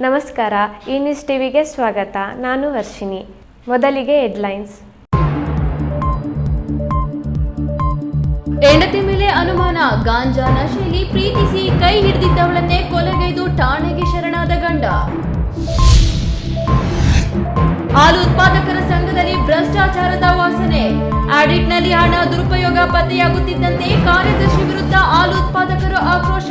ನಮಸ್ಕಾರ, ಈ ನ್ಯೂಸ್ ಟಿವಿಗೆ ಸ್ವಾಗತ. ನಾನು ವರ್ಷಿಣಿ. ಮೊದಲಿಗೆ ಹೆಡ್ಲೈನ್ಸ್. ಹೆಂಡತಿ ಮೇಲೆ ಅನುಮಾನ, ಗಾಂಜಾ ನಶೆಯಲ್ಲಿ ಪ್ರೀತಿಸಿ ಕೈ ಹಿಡಿದಿದ್ದವಳನ್ನೇ ಕೊಲೆಗೈದು ಠಾಣೆಗೆ ಶರಣಾದ ಗಂಡ. ಹಾಲು ಉತ್ಪಾದಕರ ಸಂಘದಲ್ಲಿ ಭ್ರಷ್ಟಾಚಾರದ ವಾಸನೆ, ಆಡಿಟ್ನಲ್ಲಿ ಹಣ ದುರುಪಯೋಗ ಪತ್ತೆಯಾಗುತ್ತಿದ್ದಂತೆ ಕಾರ್ಯದರ್ಶಿ ವಿರುದ್ಧ ಹಾಲು ಉತ್ಪಾದಕರು ಆಕ್ರೋಶ.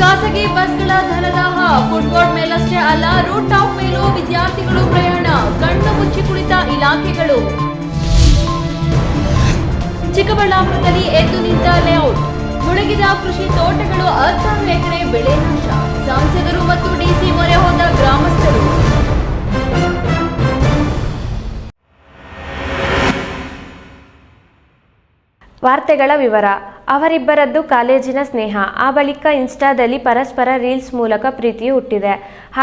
ಖಾಸಗಿ ಬಸ್ಗಳ ಧನದಾಹ, ಫುಟ್ಬೋರ್ಡ್ ಮೇಲಷ್ಟೇ ಅಲ್ಲ ರೂಟ್ ಟಾಪ್ ಮೇಲೂ ವಿದ್ಯಾರ್ಥಿಗಳು ಪ್ರಯಾಣ, ಕಣ್ಣು ಮುಚ್ಚಿ ಕುಳಿತ ಇಲಾಖೆಗಳು. ಚಿಕ್ಕಬಳ್ಳಾಪುರದಲ್ಲಿ ಎದ್ದು ನಿಂತ ಲೇಔಟ್, ಮುಳುಗಿದ ಕೃಷಿ ತೋಟಗಳು, 10 ಎಕರೆ ಬೆಳೆ ನಾಶ, ಸಂಸದರು ಮತ್ತು ಡಿಸಿ ಮೊರೆ ಹೋದ ಗ್ರಾಮಸ್ಥರು. ವಾರ್ತೆಗಳ ವಿವರ. ಅವರಿಬ್ಬರದ್ದು ಕಾಲೇಜಿನ ಸ್ನೇಹ. ಆ ಬಳಿಕ ಇನ್ಸ್ಟಾದಲ್ಲಿ ಪರಸ್ಪರ ರೀಲ್ಸ್ ಮೂಲಕ ಪ್ರೀತಿಯು ಹುಟ್ಟಿದೆ.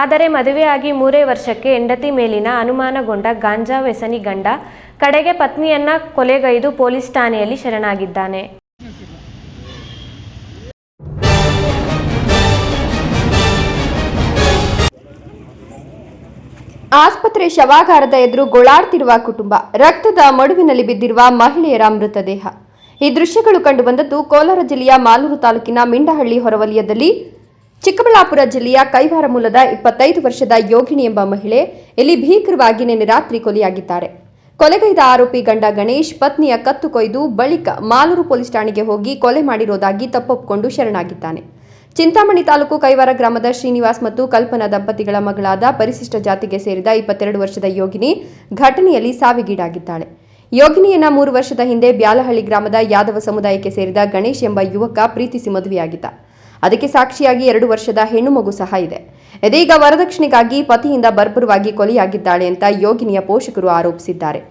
ಆದರೆ ಮದುವೆಯಾಗಿ 3 ವರ್ಷಕ್ಕೆ ಹೆಂಡತಿ ಮೇಲಿನ ಅನುಮಾನಗೊಂಡ ಗಾಂಜಾ ವ್ಯಸನಿ ಗಂಡ ಕಡೆಗೆ ಪತ್ನಿಯನ್ನ ಕೊಲೆಗೈದು ಪೊಲೀಸ್ ಠಾಣೆಯಲ್ಲಿ ಶರಣಾಗಿದ್ದಾನೆ. ಆಸ್ಪತ್ರೆ ಶವಾಗಾರದ ಎದುರು ಗೋಳಾಡ್ತಿರುವ ಕುಟುಂಬ, ರಕ್ತದ ಮಡುವಿನಲ್ಲಿ ಬಿದ್ದಿರುವ ಮಹಿಳೆಯರ ಮೃತದೇಹ. ಈ ದೃಶ್ಯಗಳು ಕಂಡುಬಂದದ್ದು ಕೋಲಾರ ಜಿಲ್ಲೆಯ ಮಾಲೂರು ತಾಲೂಕಿನ ಮಿಂಡಹಳ್ಳಿ ಹೊರವಲಯದಲ್ಲಿ. ಚಿಕ್ಕಬಳ್ಳಾಪುರ ಜಿಲ್ಲೆಯ ಕೈವಾರ ಮೂಲದ 25 ವರ್ಷದ ಯೋಗಿನಿ ಎಂಬ ಮಹಿಳೆ ಇಲ್ಲಿ ಭೀಕರವಾಗಿ ನಿನ್ನೆ ರಾತ್ರಿ ಕೊಲೆಯಾಗಿದ್ದಾರೆ. ಕೊಲೆಗೈದ ಆರೋಪಿ ಗಂಡ ಗಣೇಶ್ ಪತ್ನಿಯ ಕತ್ತು ಕೊಯ್ದು ಬಳಿಕ ಮಾಲೂರು ಪೊಲೀಸ್ ಠಾಣೆಗೆ ಹೋಗಿ ಕೊಲೆ ಮಾಡಿರೋದಾಗಿ ತಪ್ಪೊಪ್ಪಿಕೊಂಡು ಶರಣಾಗಿದ್ದಾನೆ. ಚಿಂತಾಮಣಿ ತಾಲೂಕು ಕೈವಾರ ಗ್ರಾಮದ ಶ್ರೀನಿವಾಸ್ ಮತ್ತು ಕಲ್ಪನಾ ದಂಪತಿಗಳ ಮಗಳಾದ ಪರಿಶಿಷ್ಟ ಜಾತಿಗೆ ಸೇರಿದ 22 ವರ್ಷದ ಯೋಗಿನಿ ಘಟನೆಯಲ್ಲಿ ಸಾವಿಗೀಡಾಗಿದ್ದಾಳೆ. ಯೋಗಿನಿಯನ್ನ 3 ವರ್ಷದ ಹಿಂದೆ ಬ್ಯಾಲಹಳ್ಳಿ ಗ್ರಾಮದ ಯಾದವ ಸಮುದಾಯಕ್ಕೆ ಸೇರಿದ ಗಣೇಶ್ ಎಂಬ ಯುವಕ ಪ್ರೀತಿಸಿ ಮದುವೆಯಾಗಿದ್ದ. ಅದಕ್ಕೆ ಸಾಕ್ಷಿಯಾಗಿ 2 ವರ್ಷದ ಹೆಣ್ಣು ಮಗು ಸಹ ಇದೆ. ಇದೀಗ ವರದಕ್ಷಿಣೆಗಾಗಿ ಪತಿಯಿಂದ ಬರ್ಬರವಾಗಿ ಕೊಲೆಯಾಗಿದ್ದಾಳೆ ಅಂತ ಯೋಗಿನಿಯ ಪೋಷಕರು ಆರೋಪಿಸಿದ್ದಾರೆ.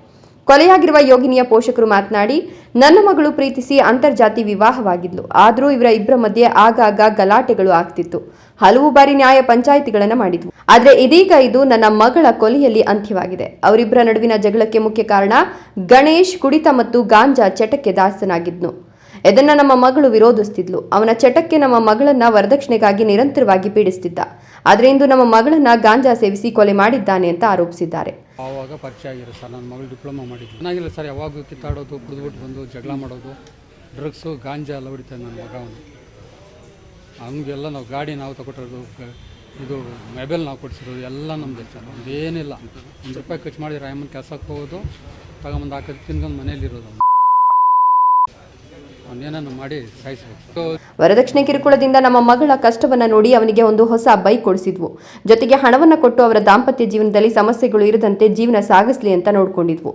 ಕೊಲೆಯಾಗಿರುವ ಯೋಗಿನಿಯ ಪೋಷಕರು ಮಾತನಾಡಿ, ನನ್ನ ಮಗಳು ಪ್ರೀತಿಸಿ ಅಂತರ್ಜಾತಿ ವಿವಾಹವಾಗಿದ್ಲು. ಆದರೂ ಇವರ ಮಧ್ಯೆ ಆಗಾಗ ಗಲಾಟೆಗಳು ಆಗ್ತಿತ್ತು. ಹಲವು ಬಾರಿ ನ್ಯಾಯ ಪಂಚಾಯಿತಿಗಳನ್ನ ಮಾಡಿದ್ವು. ಆದ್ರೆ ಇದೀಗ ಇದು ನನ್ನ ಮಗಳ ಕೊಲೆಯಲ್ಲಿ ಅಂತ್ಯವಾಗಿದೆ. ಅವರಿಬ್ಬರ ನಡುವಿನ ಜಗಳಕ್ಕೆ ಮುಖ್ಯ ಕಾರಣ ಗಣೇಶ್ ಕುಡಿತ ಮತ್ತು ಗಾಂಜಾ ಚಟಕ್ಕೆ ದಾಸನಾಗಿದ್ನು. ಇದನ್ನ ನಮ್ಮ ಮಗಳು ವಿರೋಧಿಸ್ತಿದ್ಲು. ಅವನ ಚಟಕ್ಕೆ ನಮ್ಮ ಮಗಳನ್ನ ವರದಕ್ಷಿಣೆಗಾಗಿ ನಿರಂತರವಾಗಿ ಪೀಡಿಸ್ತಿದ್ದ. ಆದ್ರೆ ಇಂದು ನಮ್ಮ ಮಗಳನ್ನ ಗಾಂಜಾ ಸೇವಿಸಿ ಕೊಲೆ ಮಾಡಿದ್ದಾನೆ ಅಂತ ಆರೋಪಿಸಿದ್ದಾರೆ. ಆವಾಗ ಪರಿಚಯ ಆಗಿರೋ ಸರ್, ನನ್ನ ಮಗಳು ಡಿಪ್ಲೊಮಾ ಮಾಡಿದ್ದು. ಚೆನ್ನಾಗಿಲ್ಲ ಸರ್, ಯಾವಾಗೂ ಕಿತ್ತಾಡೋದು, ಕುಡಿದ್ಬಿಟ್ಟು ಬಂದು ಜಗಳ ಮಾಡೋದು, ಡ್ರಗ್ಸು ಗಾಂಜಾ ಎಲ್ಲ ಹೊಡಿತಾನೆ ನನ್ನ ಮಗ. ಅವನಿಗೆಲ್ಲ ನಾವು ಗಾಡಿ ನಾವು ತಗೊಟ್ಟಿರೋದು, ಇದು ಮೊಬೈಲ್ ನಾವು ಕೊಡಿಸಿರೋದು ಎಲ್ಲ ನಮ್ಮದು ಸರ್. ಒಂದೇನಿಲ್ಲ, ₹1 ಖರ್ಚು ಮಾಡಿದ್ರೆ ಅಮ್ಮನ ಕೆಲಸಕ್ಕೆ ಹೋಗೋದು, ತಗೊಂಬಂದು ಹಾಕೋದು, ತಿನ್ಕೊಂಡು ಮನೇಲಿರೋದು. ಅವನೇನನ್ನು ಮಾಡಿ ಸಾಯಿಸಬೇಕು. ವರದಕ್ಷಿಣೆ ಕಿರುಕುಳದಿಂದ ನಮ್ಮ ಮಗಳ ಕಷ್ಟವನ್ನ ನೋಡಿ ಅವನಿಗೆ ಒಂದು ಹೊಸ ಬೈಕ್ ಕೊಡಿಸಿದ್ವು. ಜೊತೆಗೆ ಹಣವನ್ನ ಕೊಟ್ಟು ಅವರ ದಾಂಪತ್ಯ ಜೀವನದಲ್ಲಿ ಸಮಸ್ಯೆಗಳು ಇರದಂತೆ ಜೀವನ ಸಾಗಿಸಲಿ ಅಂತ ನೋಡ್ಕೊಂಡಿದ್ವು.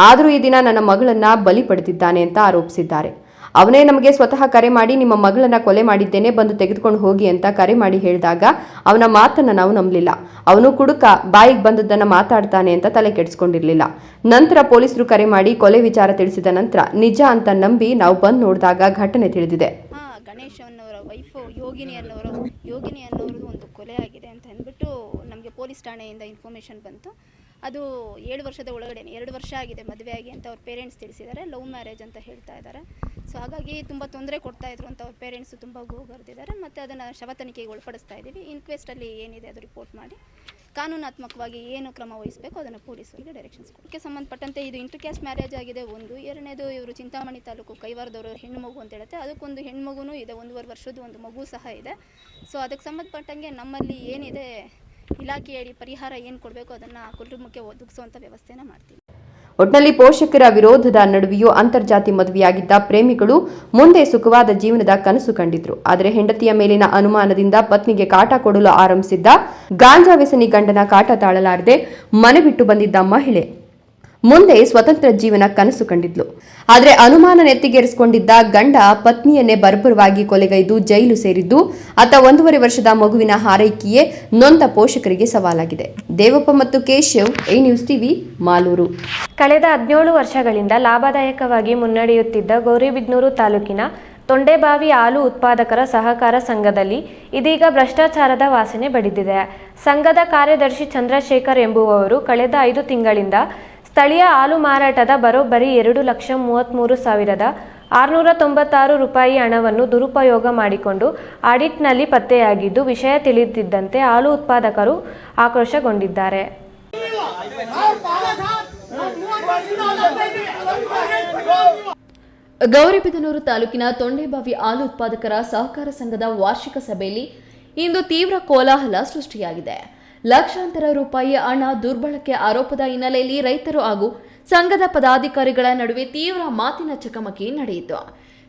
ಆದರೂ ಈ ದಿನ ನನ್ನ ಮಗಳನ್ನ ಬಲಿ ಪಡೆದಿದ್ದಾನೆ ಅಂತ ಆರೋಪಿಸಿದ್ದಾರೆ. ಅವನೇ ನಮಗೆ ಸ್ವತಃ ಕರೆ ಮಾಡಿ ನಿಮ್ಮ ಮಗಳನ್ನ ಕೊಲೆ ಮಾಡಿದ್ದೇನೆ, ಬಂದು ತೆಗೆದುಕೊಂಡು ಹೋಗಿ ಅಂತ ಕರೆ ಮಾಡಿ ಹೇಳಿದಾಗ ಅವನ ಮಾತನ್ನ ನಾವು ನಂಬಲಿಲ್ಲ. ಅವನು ಕುಡುಕ ಬಾಯಿಗೆ ಬಂದದ್ದನ್ನ ಮಾತಾಡ್ತಾನೆ ಅಂತ ತಲೆ ಕೆಡಿಸ್ಕೊಂಡಿರ್ಲಿಲ್ಲ. ನಂತರ ಪೊಲೀಸರು ಕರೆ ಮಾಡಿ ಕೊಲೆ ವಿಚಾರ ತಿಳಿಸಿದ ನಂತರ ನಿಜ ಅಂತ ನಂಬಿ ನಾವು ಬಂದು ನೋಡಿದಾಗ ಘಟನೆ ತಿಳಿದಿದೆ. ಗಣೇಶ್ ಅನ್ನೋರ ವೈಫು ಯೋಗಿನಿ ಅನ್ನೋರದು ಒಂದು ಕೊಲೆ ಆಗಿದೆ ಅಂತ ಅಂದ್ಬಿಟ್ಟು ನಮಗೆ ಪೊಲೀಸ್ ಠಾಣೆಯಿಂದ ಇನ್ಫಾರ್ಮೇಷನ್ ಬಂತು. ಅದು 7 ವರ್ಷದ ಒಳಗಡೆ 2 ವರ್ಷ ಆಗಿದೆ ಮದುವೆ ಆಗಿ ಅಂತ ಅವ್ರ ಪೇರೆಂಟ್ಸ್ ತಿಳಿಸಿದ್ದಾರೆ. ಲವ್ ಮ್ಯಾರೇಜ್ ಅಂತ ಹೇಳ್ತಾ ಇದ್ದಾರೆ. ಸೊ ಹಾಗಾಗಿ ತುಂಬ ತೊಂದರೆ ಕೊಡ್ತಾಯಿದ್ರು ಅಂತ ಅವ್ರ ಪೇರೆಂಟ್ಸು ತುಂಬ ಗೋಗರ್ದಿದ್ದಾರೆ. ಮತ್ತು ಅದನ್ನು ಶವ ತನಿಖೆಗೆ ಒಳಪಡಿಸ್ತಾ ಇದ್ದೀವಿ. ಇನ್ಕ್ವೆಸ್ಟಲ್ಲಿ ಏನಿದೆ ಅದು ರಿಪೋರ್ಟ್ ಮಾಡಿ ಕಾನೂನಾತ್ಮಕವಾಗಿ ಏನು ಕ್ರಮ ವಹಿಸಬೇಕು ಅದನ್ನು ಪೊಲೀಸರಿಗೆ ಡೈರೆಕ್ಷನ್ಸ್ ಕೊಡೋಕ್ಕೆ ಸಂಬಂಧಪಟ್ಟಂತೆ ಇದು ಇಂಟರ್ ಕ್ಯಾಸ್ಟ್ ಮ್ಯಾರೇಜ್ ಆಗಿದೆ. ಒಂದು ಎರಡನೇದು ಇವರು ಚಿಂತಾಮಣಿ ತಾಲೂಕು ಕೈವಾರದವರು ಹೆಣ್ಣು ಮಗು ಅಂತ ಹೇಳುತ್ತೆ. ಅದಕ್ಕೊಂದು ಹೆಣ್ಣು ಮಗುನೂ ಇದೆ, 1.5 ವರ್ಷದ ಒಂದು ಮಗು ಸಹ ಇದೆ. ಸೊ ಅದಕ್ಕೆ ಸಂಬಂಧಪಟ್ಟಂಗೆ ನಮ್ಮಲ್ಲಿ ಏನಿದೆ ಇಲಾಖೆಯಡಿ ಪರಿಹಾರ ಏನು ಕೊಡಬೇಕು ಅದನ್ನು ಕುಟುಂಬಕ್ಕೆ ಒದಗಿಸುವಂಥ ವ್ಯವಸ್ಥೆನ ಮಾಡ್ತೀವಿ. ಒಟ್ನಲ್ಲಿ ಪೋಷಕರ ವಿರೋಧದ ನಡುವೆಯೂ ಅಂತರ್ಜಾತಿ ಮದುವೆಯಾಗಿದ್ದ ಪ್ರೇಮಿಗಳು ಮುಂದೆ ಸುಖವಾದ ಜೀವನದ ಕನಸು ಕಂಡಿದ್ರು. ಆದರೆ ಹೆಂಡತಿಯ ಮೇಲಿನ ಅನುಮಾನದಿಂದ ಪತ್ನಿಗೆ ಕಾಟ ಕೊಡಲು ಆರಂಭಿಸಿದ್ದ ಗಾಂಜಾ ವ್ಯಸನಿ ಗಂಡನ ಕಾಟ ತಾಳಲಾರದೆ ಮನೆ ಬಿಟ್ಟು ಬಂದಿದ್ದ ಮಹಿಳೆ ಮುಂದೆ ಸ್ವತಂತ್ರ ಜೀವನ ಕನಸು ಕಂಡಿದ್ಲು. ಆದರೆ ಅನುಮಾನ ನೆತ್ತಿಗೇರಿಸಿಕೊಂಡಿದ್ದ ಗಂಡ ಪತ್ನಿಯನ್ನೇ ಬರ್ಬರವಾಗಿ ಕೊಲೆಗೈದು ಜೈಲು ಸೇರಿದ್ದು ಆತ 1.5 ವರ್ಷದ ಮಗುವಿನ ಹಾರೈಕೆಯೇ ನೊಂದ ಪೋಷಕರಿಗೆ ಸವಾಲಾಗಿದೆ. ದೇವಪ್ಪ ಮತ್ತು Keshav, A news TV, Malur. ಕಳೆದ 17 ವರ್ಷಗಳಿಂದ ಲಾಭದಾಯಕವಾಗಿ ಮುನ್ನಡೆಯುತ್ತಿದ್ದ ಗೌರಿಬಿದನೂರು ತಾಲೂಕಿನ ತೊಂಡೆಬಾವಿ ಹಾಲು ಉತ್ಪಾದಕರ ಸಹಕಾರ ಸಂಘದಲ್ಲಿ ಇದೀಗ ಭ್ರಷ್ಟಾಚಾರದ ವಾಸನೆ ಬಡಿದಿದೆ. ಸಂಘದ ಕಾರ್ಯದರ್ಶಿ ಚಂದ್ರಶೇಖರ್ ಎಂಬುವವರು ಕಳೆದ 5 ತಿಂಗಳಿಂದ ಸ್ಥಳೀಯ ಹಾಲು ಮಾರಾಟದ ಬರೋಬ್ಬರಿ 2,33,000 696 ರೂಪಾಯಿ ಹಣವನ್ನು ದುರುಪಯೋಗ ಮಾಡಿಕೊಂಡು ಆಡಿಟ್ನಲ್ಲಿ ಪತ್ತೆಯಾಗಿದ್ದು, ವಿಷಯ ತಿಳಿದಿದ್ದಂತೆ ಹಾಲು ಉತ್ಪಾದಕರು ಆಕ್ರೋಶಗೊಂಡಿದ್ದಾರೆ. ಗೌರಿಬಿದನೂರು ತಾಲೂಕಿನ ತೊಂಡೇಬಾವಿ ಹಾಲು ಉತ್ಪಾದಕರ ಸಹಕಾರ ಸಂಘದ ವಾರ್ಷಿಕ ಸಭೆಯಲ್ಲಿ ಇಂದು ತೀವ್ರ ಕೋಲಾಹಲ ಸೃಷ್ಟಿಯಾಗಿದೆ. ಲಕ್ಷಾಂತರ ರೂಪಾಯಿ ಹಣ ದುರ್ಬಳಕೆ ಆರೋಪದ ಹಿನ್ನೆಲೆಯಲ್ಲಿ ರೈತರು ಹಾಗೂ ಸಂಘದ ಪದಾಧಿಕಾರಿಗಳ ನಡುವೆ ತೀವ್ರ ಮಾತಿನ ಚಕಮಕಿ ನಡೆಯಿತು.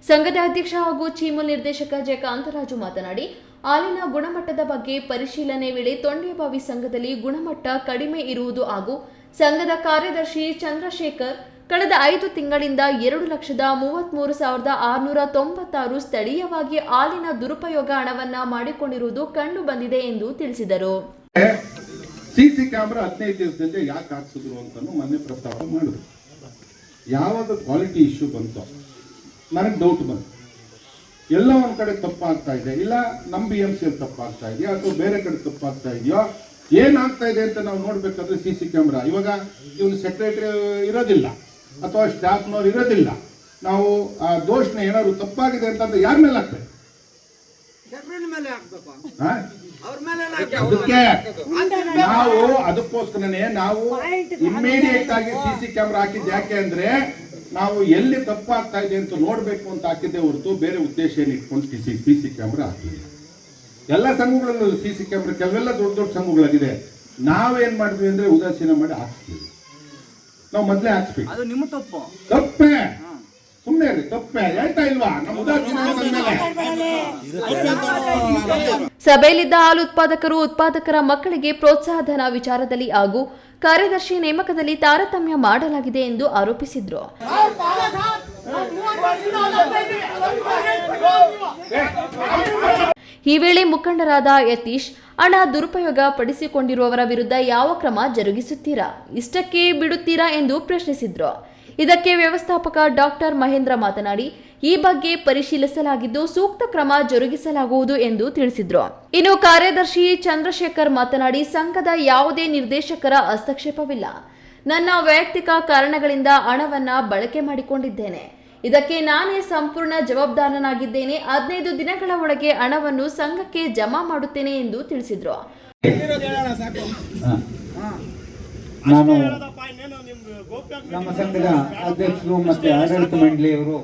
ಸಂಘದ ಅಧ್ಯಕ್ಷ ಹಾಗೂ ಚೀಮುಲ್ ನಿರ್ದೇಶಕ ಜೆ ಕಾಂತರಾಜು ಮಾತನಾಡಿ, ಹಾಲಿನ ಗುಣಮಟ್ಟದ ಬಗ್ಗೆ ಪರಿಶೀಲನೆ ವೇಳೆ ತೊಂಡೇಬಾವಿ ಸಂಘದಲ್ಲಿ ಗುಣಮಟ್ಟ ಕಡಿಮೆ ಇರುವುದು ಹಾಗೂ ಸಂಘದ ಕಾರ್ಯದರ್ಶಿ ಚಂದ್ರಶೇಖರ್ ಕಳೆದ 5 ತಿಂಗಳಿಂದ 2,33,696 ಸ್ಥಳೀಯವಾಗಿ ಹಾಲಿನ ದುರುಪಯೋಗ ಹಣವನ್ನ ಮಾಡಿಕೊಂಡಿರುವುದು ಕಂಡು ಬಂದಿದೆ ಎಂದು ತಿಳಿಸಿದರು. ಸಿಸಿ ಕ್ಯಾಮೆರಾ 15 ದಿವಸದಿಂದ ಯಾಕೆ ಹಾಕ್ಸಿದ್ರು ಅಂತ ಮೊನ್ನೆ ಪ್ರಸ್ತಾಪ ಮಾಡಿದ್ರು. ಯಾವಾಗ ಕ್ವಾಲಿಟಿ ಇಶ್ಯೂ ಬಂತು ನನಗೆ ಡೌಟ್ ಬಂತು, ಎಲ್ಲ ಒಂದ್ ಕಡೆ ತಪ್ಪಾಗ್ತಾ ಇದೆ, ಇಲ್ಲ ನಮ್ಮ BMC ತಪ್ಪಾಗ್ತಾ ಇದೆಯಾ ಅಥವಾ ಬೇರೆ ಕಡೆ ತಪ್ಪಾಗ್ತಾ ಇದೆಯೋ, ಏನಾಗ್ತಾ ಇದೆ ಅಂತ ನಾವು ನೋಡ್ಬೇಕಾದ್ರೆ ಸಿಸಿ ಕ್ಯಾಮೆರಾ ಇವಾಗ ಇವನು ಸೆಕ್ರೆಟರಿ ಇರೋದಿಲ್ಲ ಅಥವಾ ಸ್ಟಾಫ್ನವ್ರು ಇರೋದಿಲ್ಲ, ನಾವು ಆ ದೋಷನ ಏನಾದ್ರು ತಪ್ಪಾಗಿದೆ ಅಂತಂದ್ರೆ ಯಾರ ಮೇಲೆ ಹಾಕ್ಬೇಕು? ನಾವು ಅದಕ್ಕೋಸ್ಕರನೇ ನಾವು ಇಮ್ಮಿಡಿಯೇಟ್ ಆಗಿ ಸಿಸಿ ಕ್ಯಾಮೆರಾ ಹಾಕಿದ್ದು. ಯಾಕೆ ಅಂದ್ರೆ ನಾವು ಎಲ್ಲಿ ತಪ್ಪಾಗ್ತಾ ಇದೆ ಅಂತ ನೋಡ್ಬೇಕು ಅಂತ ಹಾಕಿದ್ದೆ ಹೊರತು ಬೇರೆ ಉದ್ದೇಶ ಏನು ಇಟ್ಕೊಂಡು ಸಿಸಿ ಕ್ಯಾಮೆರಾ ಹಾಕಿಲ್ಲ. ಎಲ್ಲ ಸಂಘಗಳಲ್ಲೂ ಸಿಸಿ ಕ್ಯಾಮೆರಾ, ಕೆಲವೆಲ್ಲ ದೊಡ್ಡ ದೊಡ್ಡ ಸಂಘಗಳಾಗಿದೆ. ನಾವೇನ್ ಮಾಡಿದ್ವಿ ಅಂದ್ರೆ ಉದಾಸೀನ ಮಾಡಿ ಹಾಕ್ತೀವಿ. ನಾವು ಮೊದಲೇ ಹಾಕ್ಸ್ಬೇಕು. ಅದು ನಿಮ್ಮ ತಪ್ಪು. ತಪ್ಪೇ, ಸುಮ್ಮನೆ ತಪ್ಪೇ ಆಯ್ತಾ ಇಲ್ವಾ? ನಮ್ಮ ಉದಾಸೀನ. ಸಭೆಯಲ್ಲಿದ್ದ ಹಾಲು ಉತ್ಪಾದಕರು ಉತ್ಪಾದಕರ ಮಕ್ಕಳಿಗೆ ಪ್ರೋತ್ಸಾಹಧನ ವಿಚಾರದಲ್ಲಿ ಹಾಗೂ ಕಾರ್ಯದರ್ಶಿ ನೇಮಕದಲ್ಲಿ ತಾರತಮ್ಯ ಮಾಡಲಾಗಿದೆ ಎಂದು ಆರೋಪಿಸಿದ್ರು. ಈ ವೇಳೆ ಮುಖಂಡರಾದ ಯತೀಶ್, ಹಣ ದುರುಪಯೋಗ ಪಡಿಸಿಕೊಂಡಿರುವವರ ವಿರುದ್ಧ ಯಾವ ಕ್ರಮ ಜರುಗಿಸುತ್ತೀರಾ, ಇಷ್ಟಕ್ಕೆ ಬಿಡುತ್ತೀರಾ ಎಂದು ಪ್ರಶ್ನಿಸಿದ್ರು. ಇದಕ್ಕೆ ವ್ಯವಸ್ಥಾಪಕ ಡಾಕ್ಟರ್ ಮಹೇಂದ್ರ ಮಾತನಾಡಿ, ಈ ಬಗ್ಗೆ ಪರಿಶೀಲಿಸಲಾಗಿದ್ದು ಸೂಕ್ತ ಕ್ರಮ ಜರುಗಿಸಲಾಗುವುದು ಎಂದು ತಿಳಿಸಿದ್ರು. ಇನ್ನು ಕಾರ್ಯದರ್ಶಿ ಚಂದ್ರಶೇಖರ್ ಮಾತನಾಡಿ, ಸಂಘದ ಯಾವುದೇ ನಿರ್ದೇಶಕರ ಹಸ್ತಕ್ಷೇಪವಿಲ್ಲ. ನನ್ನ ವೈಯಕ್ತಿಕ ಕಾರಣಗಳಿಂದ ಹಣವನ್ನ ಬಳಕೆ ಮಾಡಿಕೊಂಡಿದ್ದೇನೆ. ಇದಕ್ಕೆ ನಾನೇ ಸಂಪೂರ್ಣ ಜವಾಬ್ದಾರನಾಗಿದ್ದೇನೆ. 15 ದಿನಗಳ ಒಳಗೆ ಹಣವನ್ನು ಸಂಘಕ್ಕೆ ಜಮಾ ಮಾಡುತ್ತೇನೆ ಎಂದು ತಿಳಿಸಿದ್ರು. ನಾನು ನಮ್ಮ ಸಂಘದ ಅಧ್ಯಕ್ಷರು ಮತ್ತು ಆಡಳಿತ ಮಂಡಳಿಯವರು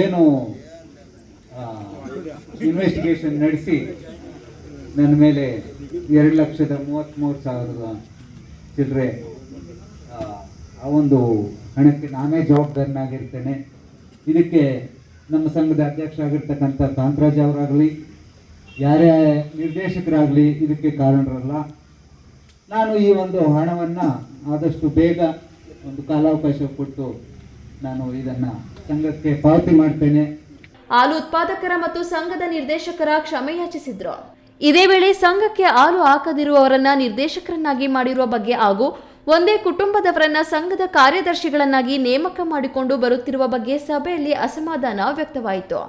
ಏನು ಇನ್ವೆಸ್ಟಿಗೇಷನ್ ನಡೆಸಿ ನನ್ನ ಮೇಲೆ 2,33,000 ಚಿಲ್ಲರೆ ಆ ಒಂದು ಹಣಕ್ಕೆ ನಾನೇ ಜವಾಬ್ದಾರನಾಗಿರ್ತೇನೆ. ಇದಕ್ಕೆ ನಮ್ಮ ಸಂಘದ ಅಧ್ಯಕ್ಷ ಆಗಿರ್ತಕ್ಕಂಥ ಕಾಂತರಾಜ್ ಅವರಾಗಲಿ ಯಾರೇ ನಿರ್ದೇಶಕರಾಗಲಿ ಇದಕ್ಕೆ ಕಾರಣರಲ್ಲ. ನಾನು ಈ ಒಂದು ಹಣವನ್ನು ಆದಷ್ಟು ಬೇಗ ಒಂದು ಕಾಲಾವಕಾಶ ಕೊಟ್ಟು ನಾನು ಇದನ್ನು ಸಂಘಕ್ಕೆ ಪಾವತಿ ಮಾಡ್ತೇನೆ. ಹಾಲು ಉತ್ಪಾದಕರ ಮತ್ತು ಸಂಘದ ನಿರ್ದೇಶಕರ ಕ್ಷಮೆ ಯಾಚಿಸಿದ್ರು. ಇದೇ ವೇಳೆ ಸಂಘಕ್ಕೆ ಹಾಲು ಹಾಕದಿರುವವರನ್ನ ನಿರ್ದೇಶಕರನ್ನಾಗಿ ಮಾಡಿರುವ ಬಗ್ಗೆ ಹಾಗೂ ಒಂದೇ ಕುಟುಂಬದವರನ್ನ ಸಂಘದ ಕಾರ್ಯದರ್ಶಿಗಳನ್ನಾಗಿ ನೇಮಕ ಮಾಡಿಕೊಂಡು ಬರುತ್ತಿರುವ ಬಗ್ಗೆ ಸಭೆಯಲ್ಲಿ ಅಸಮಾಧಾನ ವ್ಯಕ್ತವಾಯಿತು.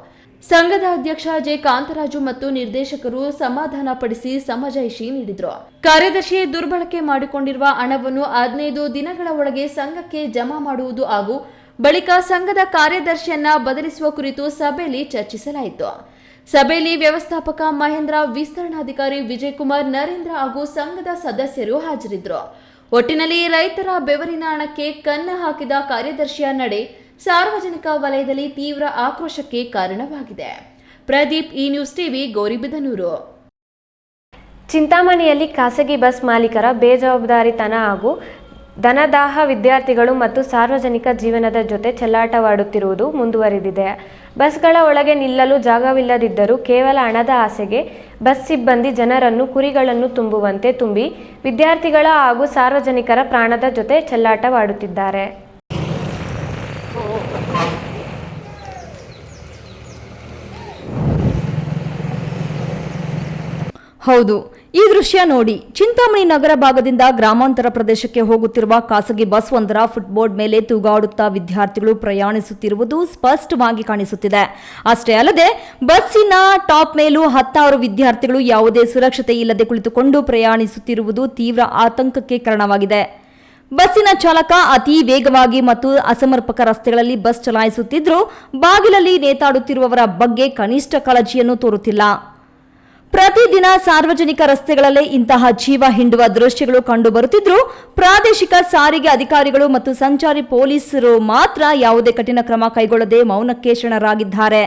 ಸಂಘದ ಅಧ್ಯಕ್ಷ ಜೆ ಕಾಂತರಾಜು ಮತ್ತು ನಿರ್ದೇಶಕರು ಸಮಾಧಾನ ಪಡಿಸಿ ಸಮಜಾಯಿಷಿ ನೀಡಿದ್ರು. ಕಾರ್ಯದರ್ಶಿ ದುರ್ಬಳಕೆ ಮಾಡಿಕೊಂಡಿರುವ ಹಣವನ್ನು 15 ದಿನಗಳ ಒಳಗೆ ಸಂಘಕ್ಕೆ ಜಮಾ ಮಾಡುವುದು ಹಾಗೂ ಬಳಿಕ ಸಂಘದ ಕಾರ್ಯದರ್ಶಿಯನ್ನ ಬದಲಿಸುವ ಕುರಿತು ಸಭೆಯಲ್ಲಿ ಚರ್ಚಿಸಲಾಯಿತು. ಸಭೆಯಲ್ಲಿ ವ್ಯವಸ್ಥಾಪಕ ಮಹೇಂದ್ರ, ವಿಸ್ತರಣಾಧಿಕಾರಿ ವಿಜಯಕುಮಾರ್, ನರೇಂದ್ರ ಹಾಗೂ ಸಂಘದ ಸದಸ್ಯರು ಹಾಜರಿದ್ದರು. ಒಟ್ಟಿನಲ್ಲಿ ರೈತರ ಬೆವರಿನ ಹಣಕ್ಕೆ ಕನ್ನ ಹಾಕಿದ ಕಾರ್ಯದರ್ಶಿಯ ನಡೆ ಸಾರ್ವಜನಿಕ ವಲಯದಲ್ಲಿ ತೀವ್ರ ಆಕ್ರೋಶಕ್ಕೆ ಕಾರಣವಾಗಿದೆ. ಪ್ರದೀಪ್, ಈ ನ್ಯೂಸ್ ಟಿವಿ, ಗೌರಿಬಿದನೂರು. ಚಿಂತಾಮಣಿಯಲ್ಲಿ ಖಾಸಗಿ ಬಸ್ ಮಾಲೀಕರ ಬೇಜವಾಬ್ದಾರಿತನ ಹಾಗೂ ಧನದಾಹ ವಿದ್ಯಾರ್ಥಿಗಳು ಮತ್ತು ಸಾರ್ವಜನಿಕ ಜೀವನದ ಜೊತೆ ಚೆಲ್ಲಾಟವಾಡುತ್ತಿರುವುದು ಮುಂದುವರಿದಿದೆ. ಬಸ್ಗಳ ಒಳಗೆ ನಿಲ್ಲಲು ಜಾಗವಿಲ್ಲದಿದ್ದರೂ ಕೇವಲ ಹಣದ ಆಸೆಗೆ ಬಸ್ ಸಿಬ್ಬಂದಿ ಜನರನ್ನು ಕುರಿಗಳನ್ನು ತುಂಬುವಂತೆ ತುಂಬಿ ವಿದ್ಯಾರ್ಥಿಗಳ ಹಾಗೂ ಸಾರ್ವಜನಿಕರ ಪ್ರಾಣದ ಜೊತೆ ಚೆಲ್ಲಾಟವಾಡುತ್ತಿದ್ದಾರೆ. ಹೌದು, ಈ ದೃಶ್ಯ ನೋಡಿ. ಚಿಂತಾಮಣಿ ನಗರ ಭಾಗದಿಂದ ಗ್ರಾಮಾಂತರ ಪ್ರದೇಶಕ್ಕೆ ಹೋಗುತ್ತಿರುವ ಖಾಸಗಿ ಬಸ್ ಒಂದರ ಫುಟ್ಬೋರ್ಡ್ ಮೇಲೆ ತೂಗಾಡುತ್ತಾ ವಿದ್ಯಾರ್ಥಿಗಳು ಪ್ರಯಾಣಿಸುತ್ತಿರುವುದು ಸ್ಪಷ್ಟವಾಗಿ ಕಾಣಿಸುತ್ತಿದೆ. ಅಷ್ಟೇ ಅಲ್ಲದೆ ಬಸ್ಸಿನ ಟಾಪ್ ಮೇಲೂ 16 ವಿದ್ಯಾರ್ಥಿಗಳು ಯಾವುದೇ ಸುರಕ್ಷತೆ ಇಲ್ಲದೆ ಕುಳಿತುಕೊಂಡು ಪ್ರಯಾಣಿಸುತ್ತಿರುವುದು ತೀವ್ರ ಆತಂಕಕ್ಕೆ ಕಾರಣವಾಗಿದೆ. ಬಸ್ಸಿನ ಚಾಲಕ ಅತಿ ವೇಗವಾಗಿ ಮತ್ತು ಅಸಮರ್ಪಕ ರಸ್ತೆಗಳಲ್ಲಿ ಬಸ್ ಚಲಾಯಿಸುತ್ತಿದ್ದರೂ ಬಾಗಿಲಲ್ಲಿ ನೇತಾಡುತ್ತಿರುವವರ ಬಗ್ಗೆ ಕನಿಷ್ಠ ಕಾಳಜಿಯನ್ನು ತೋರುತ್ತಿಲ್ಲ. ಪ್ರತಿದಿನ ಸಾರ್ವಜನಿಕ ರಸ್ತೆಗಳಲ್ಲೇ ಇಂತಹ ಜೀವ ಹಿಂಡುವ ದೃಶ್ಯಗಳು ಕಂಡುಬರುತ್ತಿದ್ದರೂ ಪ್ರಾದೇಶಿಕ ಸಾರಿಗೆ ಅಧಿಕಾರಿಗಳು ಮತ್ತು ಸಂಚಾರಿ ಪೊಲೀಸರು ಮಾತ್ರ ಯಾವುದೇ ಕಠಿಣ ಕ್ರಮ ಕೈಗೊಳ್ಳದೆ ಮೌನಕ್ಕೆ ಶರಣರಾಗಿದ್ದಾರೆ.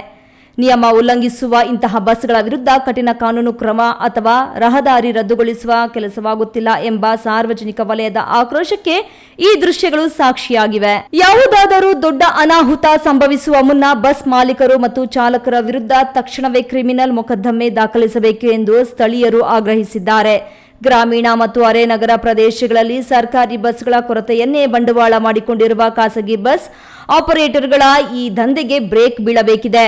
ನಿಯಮ ಉಲ್ಲಂಘಿಸುವ ಇಂತಹ ಬಸ್ಗಳ ವಿರುದ್ಧ ಕಠಿಣ ಕಾನೂನು ಕ್ರಮ ಅಥವಾ ರಹದಾರಿ ರದ್ದುಗೊಳಿಸುವ ಕೆಲಸವಾಗುತ್ತಿಲ್ಲ ಎಂಬ ಸಾರ್ವಜನಿಕ ವಲಯದ ಆಕ್ರೋಶಕ್ಕೆ ಈ ದೃಶ್ಯಗಳು ಸಾಕ್ಷಿಯಾಗಿವೆ. ಯಾವುದಾದರೂ ದೊಡ್ಡ ಅನಾಹುತ ಸಂಭವಿಸುವ ಮುನ್ನ ಬಸ್ ಮಾಲೀಕರು ಮತ್ತು ಚಾಲಕರ ವಿರುದ್ಧ ತಕ್ಷಣವೇ ಕ್ರಿಮಿನಲ್ ಮೊಕದ್ದಮೆ ದಾಖಲಿಸಬೇಕು ಎಂದು ಸ್ಥಳೀಯರು ಆಗ್ರಹಿಸಿದ್ದಾರೆ. ಗ್ರಾಮೀಣ ಮತ್ತು ಅರೆ ನಗರ ಪ್ರದೇಶಗಳಲ್ಲಿ ಸರ್ಕಾರಿ ಬಸ್ಗಳ ಕೊರತೆಯನ್ನೇ ಬಂಡವಾಳ ಮಾಡಿಕೊಂಡಿರುವ ಖಾಸಗಿ ಬಸ್ ಆಪರೇಟರ್ಗಳ ಈ ದಂಧೆಗೆ ಬ್ರೇಕ್ ಬೀಳಬೇಕಿದೆ.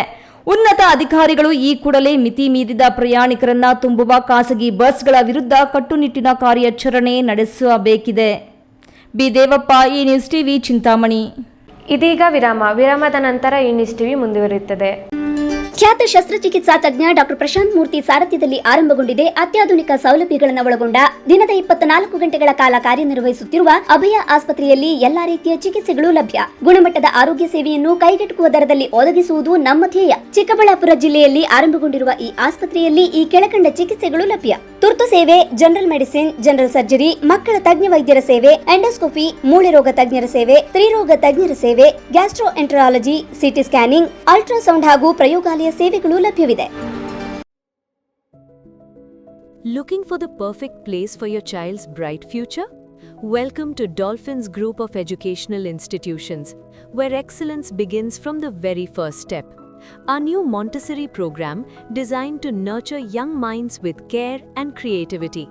ಉನ್ನತ ಅಧಿಕಾರಿಗಳು ಈ ಕೂಡಲೇ ಮಿತಿ ಮೀರಿದ ಪ್ರಯಾಣಿಕರನ್ನ ತುಂಬುವ ಖಾಸಗಿ ಬಸ್ಗಳ ವಿರುದ್ಧ ಕಟ್ಟುನಿಟ್ಟಿನ ಕಾರ್ಯಾಚರಣೆ ನಡೆಸಬೇಕಿದೆ. ಬಿ ದೇವಪ್ಪ, ಈ ನ್ಯೂಸ್ ಟಿವಿ, ಚಿಂತಾಮಣಿ. ಇದೀಗ ವಿರಾಮದ ನಂತರ ಈ ನ್ಯೂಸ್ ಟಿವಿ ಮುಂದುವರಿಯುತ್ತದೆ. ಖ್ಯಾತ ಶಸ್ತ್ರಚಿಕಿತ್ಸಾ ತಜ್ಞ ಡಾಕ್ಟರ್ ಪ್ರಶಾಂತ್ ಮೂರ್ತಿ ಸಾರಥ್ಯದಲ್ಲಿ ಆರಂಭಗೊಂಡಿದೆ ಅತ್ಯಾಧುನಿಕ ಸೌಲಭ್ಯಗಳನ್ನು ಒಳಗೊಂಡ ದಿನದ 24 ಗಂಟೆಗಳ ಕಾಲ ಕಾರ್ಯನಿರ್ವಹಿಸುತ್ತಿರುವ ಅಭಯ ಆಸ್ಪತ್ರೆಯಲ್ಲಿ ಎಲ್ಲಾ ರೀತಿಯ ಚಿಕಿತ್ಸೆಗಳು ಲಭ್ಯ. ಗುಣಮಟ್ಟದ ಆರೋಗ್ಯ ಸೇವೆಯನ್ನು ಕೈಗೆಟುಕುವ ದರದಲ್ಲಿ ಒದಗಿಸುವುದು ನಮ್ಮ ಧ್ಯೇಯ. ಚಿಕ್ಕಬಳ್ಳಾಪುರ ಜಿಲ್ಲೆಯಲ್ಲಿ ಆರಂಭಗೊಂಡಿರುವ ಈ ಆಸ್ಪತ್ರೆಯಲ್ಲಿ ಈ ಕೆಳಕಂಡ ಚಿಕಿತ್ಸೆಗಳು ಲಭ್ಯ: ತುರ್ತು ಸೇವೆ, ಜನರಲ್ ಮೆಡಿಸಿನ್, ಜನರಲ್ ಸರ್ಜರಿ, ಮಕ್ಕಳ ತಜ್ಞ ವೈದ್ಯರ ಸೇವೆ, ಎಂಡೋಸ್ಕೋಪಿ, ಮೂಳೆ ರೋಗ ತಜ್ಞರ ಸೇವೆ, ಸ್ತ್ರೀರೋಗ ತಜ್ಞರ ಸೇವೆ, ಗ್ಯಾಸ್ಟ್ರೋಎಂಟರಾಲಜಿ, ಸಿಟಿ ಸ್ಕ್ಯಾನಿಂಗ್, ಅಲ್ಟ್ರಾಸೌಂಡ್ ಹಾಗೂ ಪ್ರಯೋಗಾಲಯ ಸೇವೆಗಳು ಲಭ್ಯವಿದೆ. Looking for the perfect place for your child's bright future? Welcome to Dolphins Group of Educational Institutions, where excellence begins from the very first step. Our new Montessori program designed to nurture young minds with care and creativity.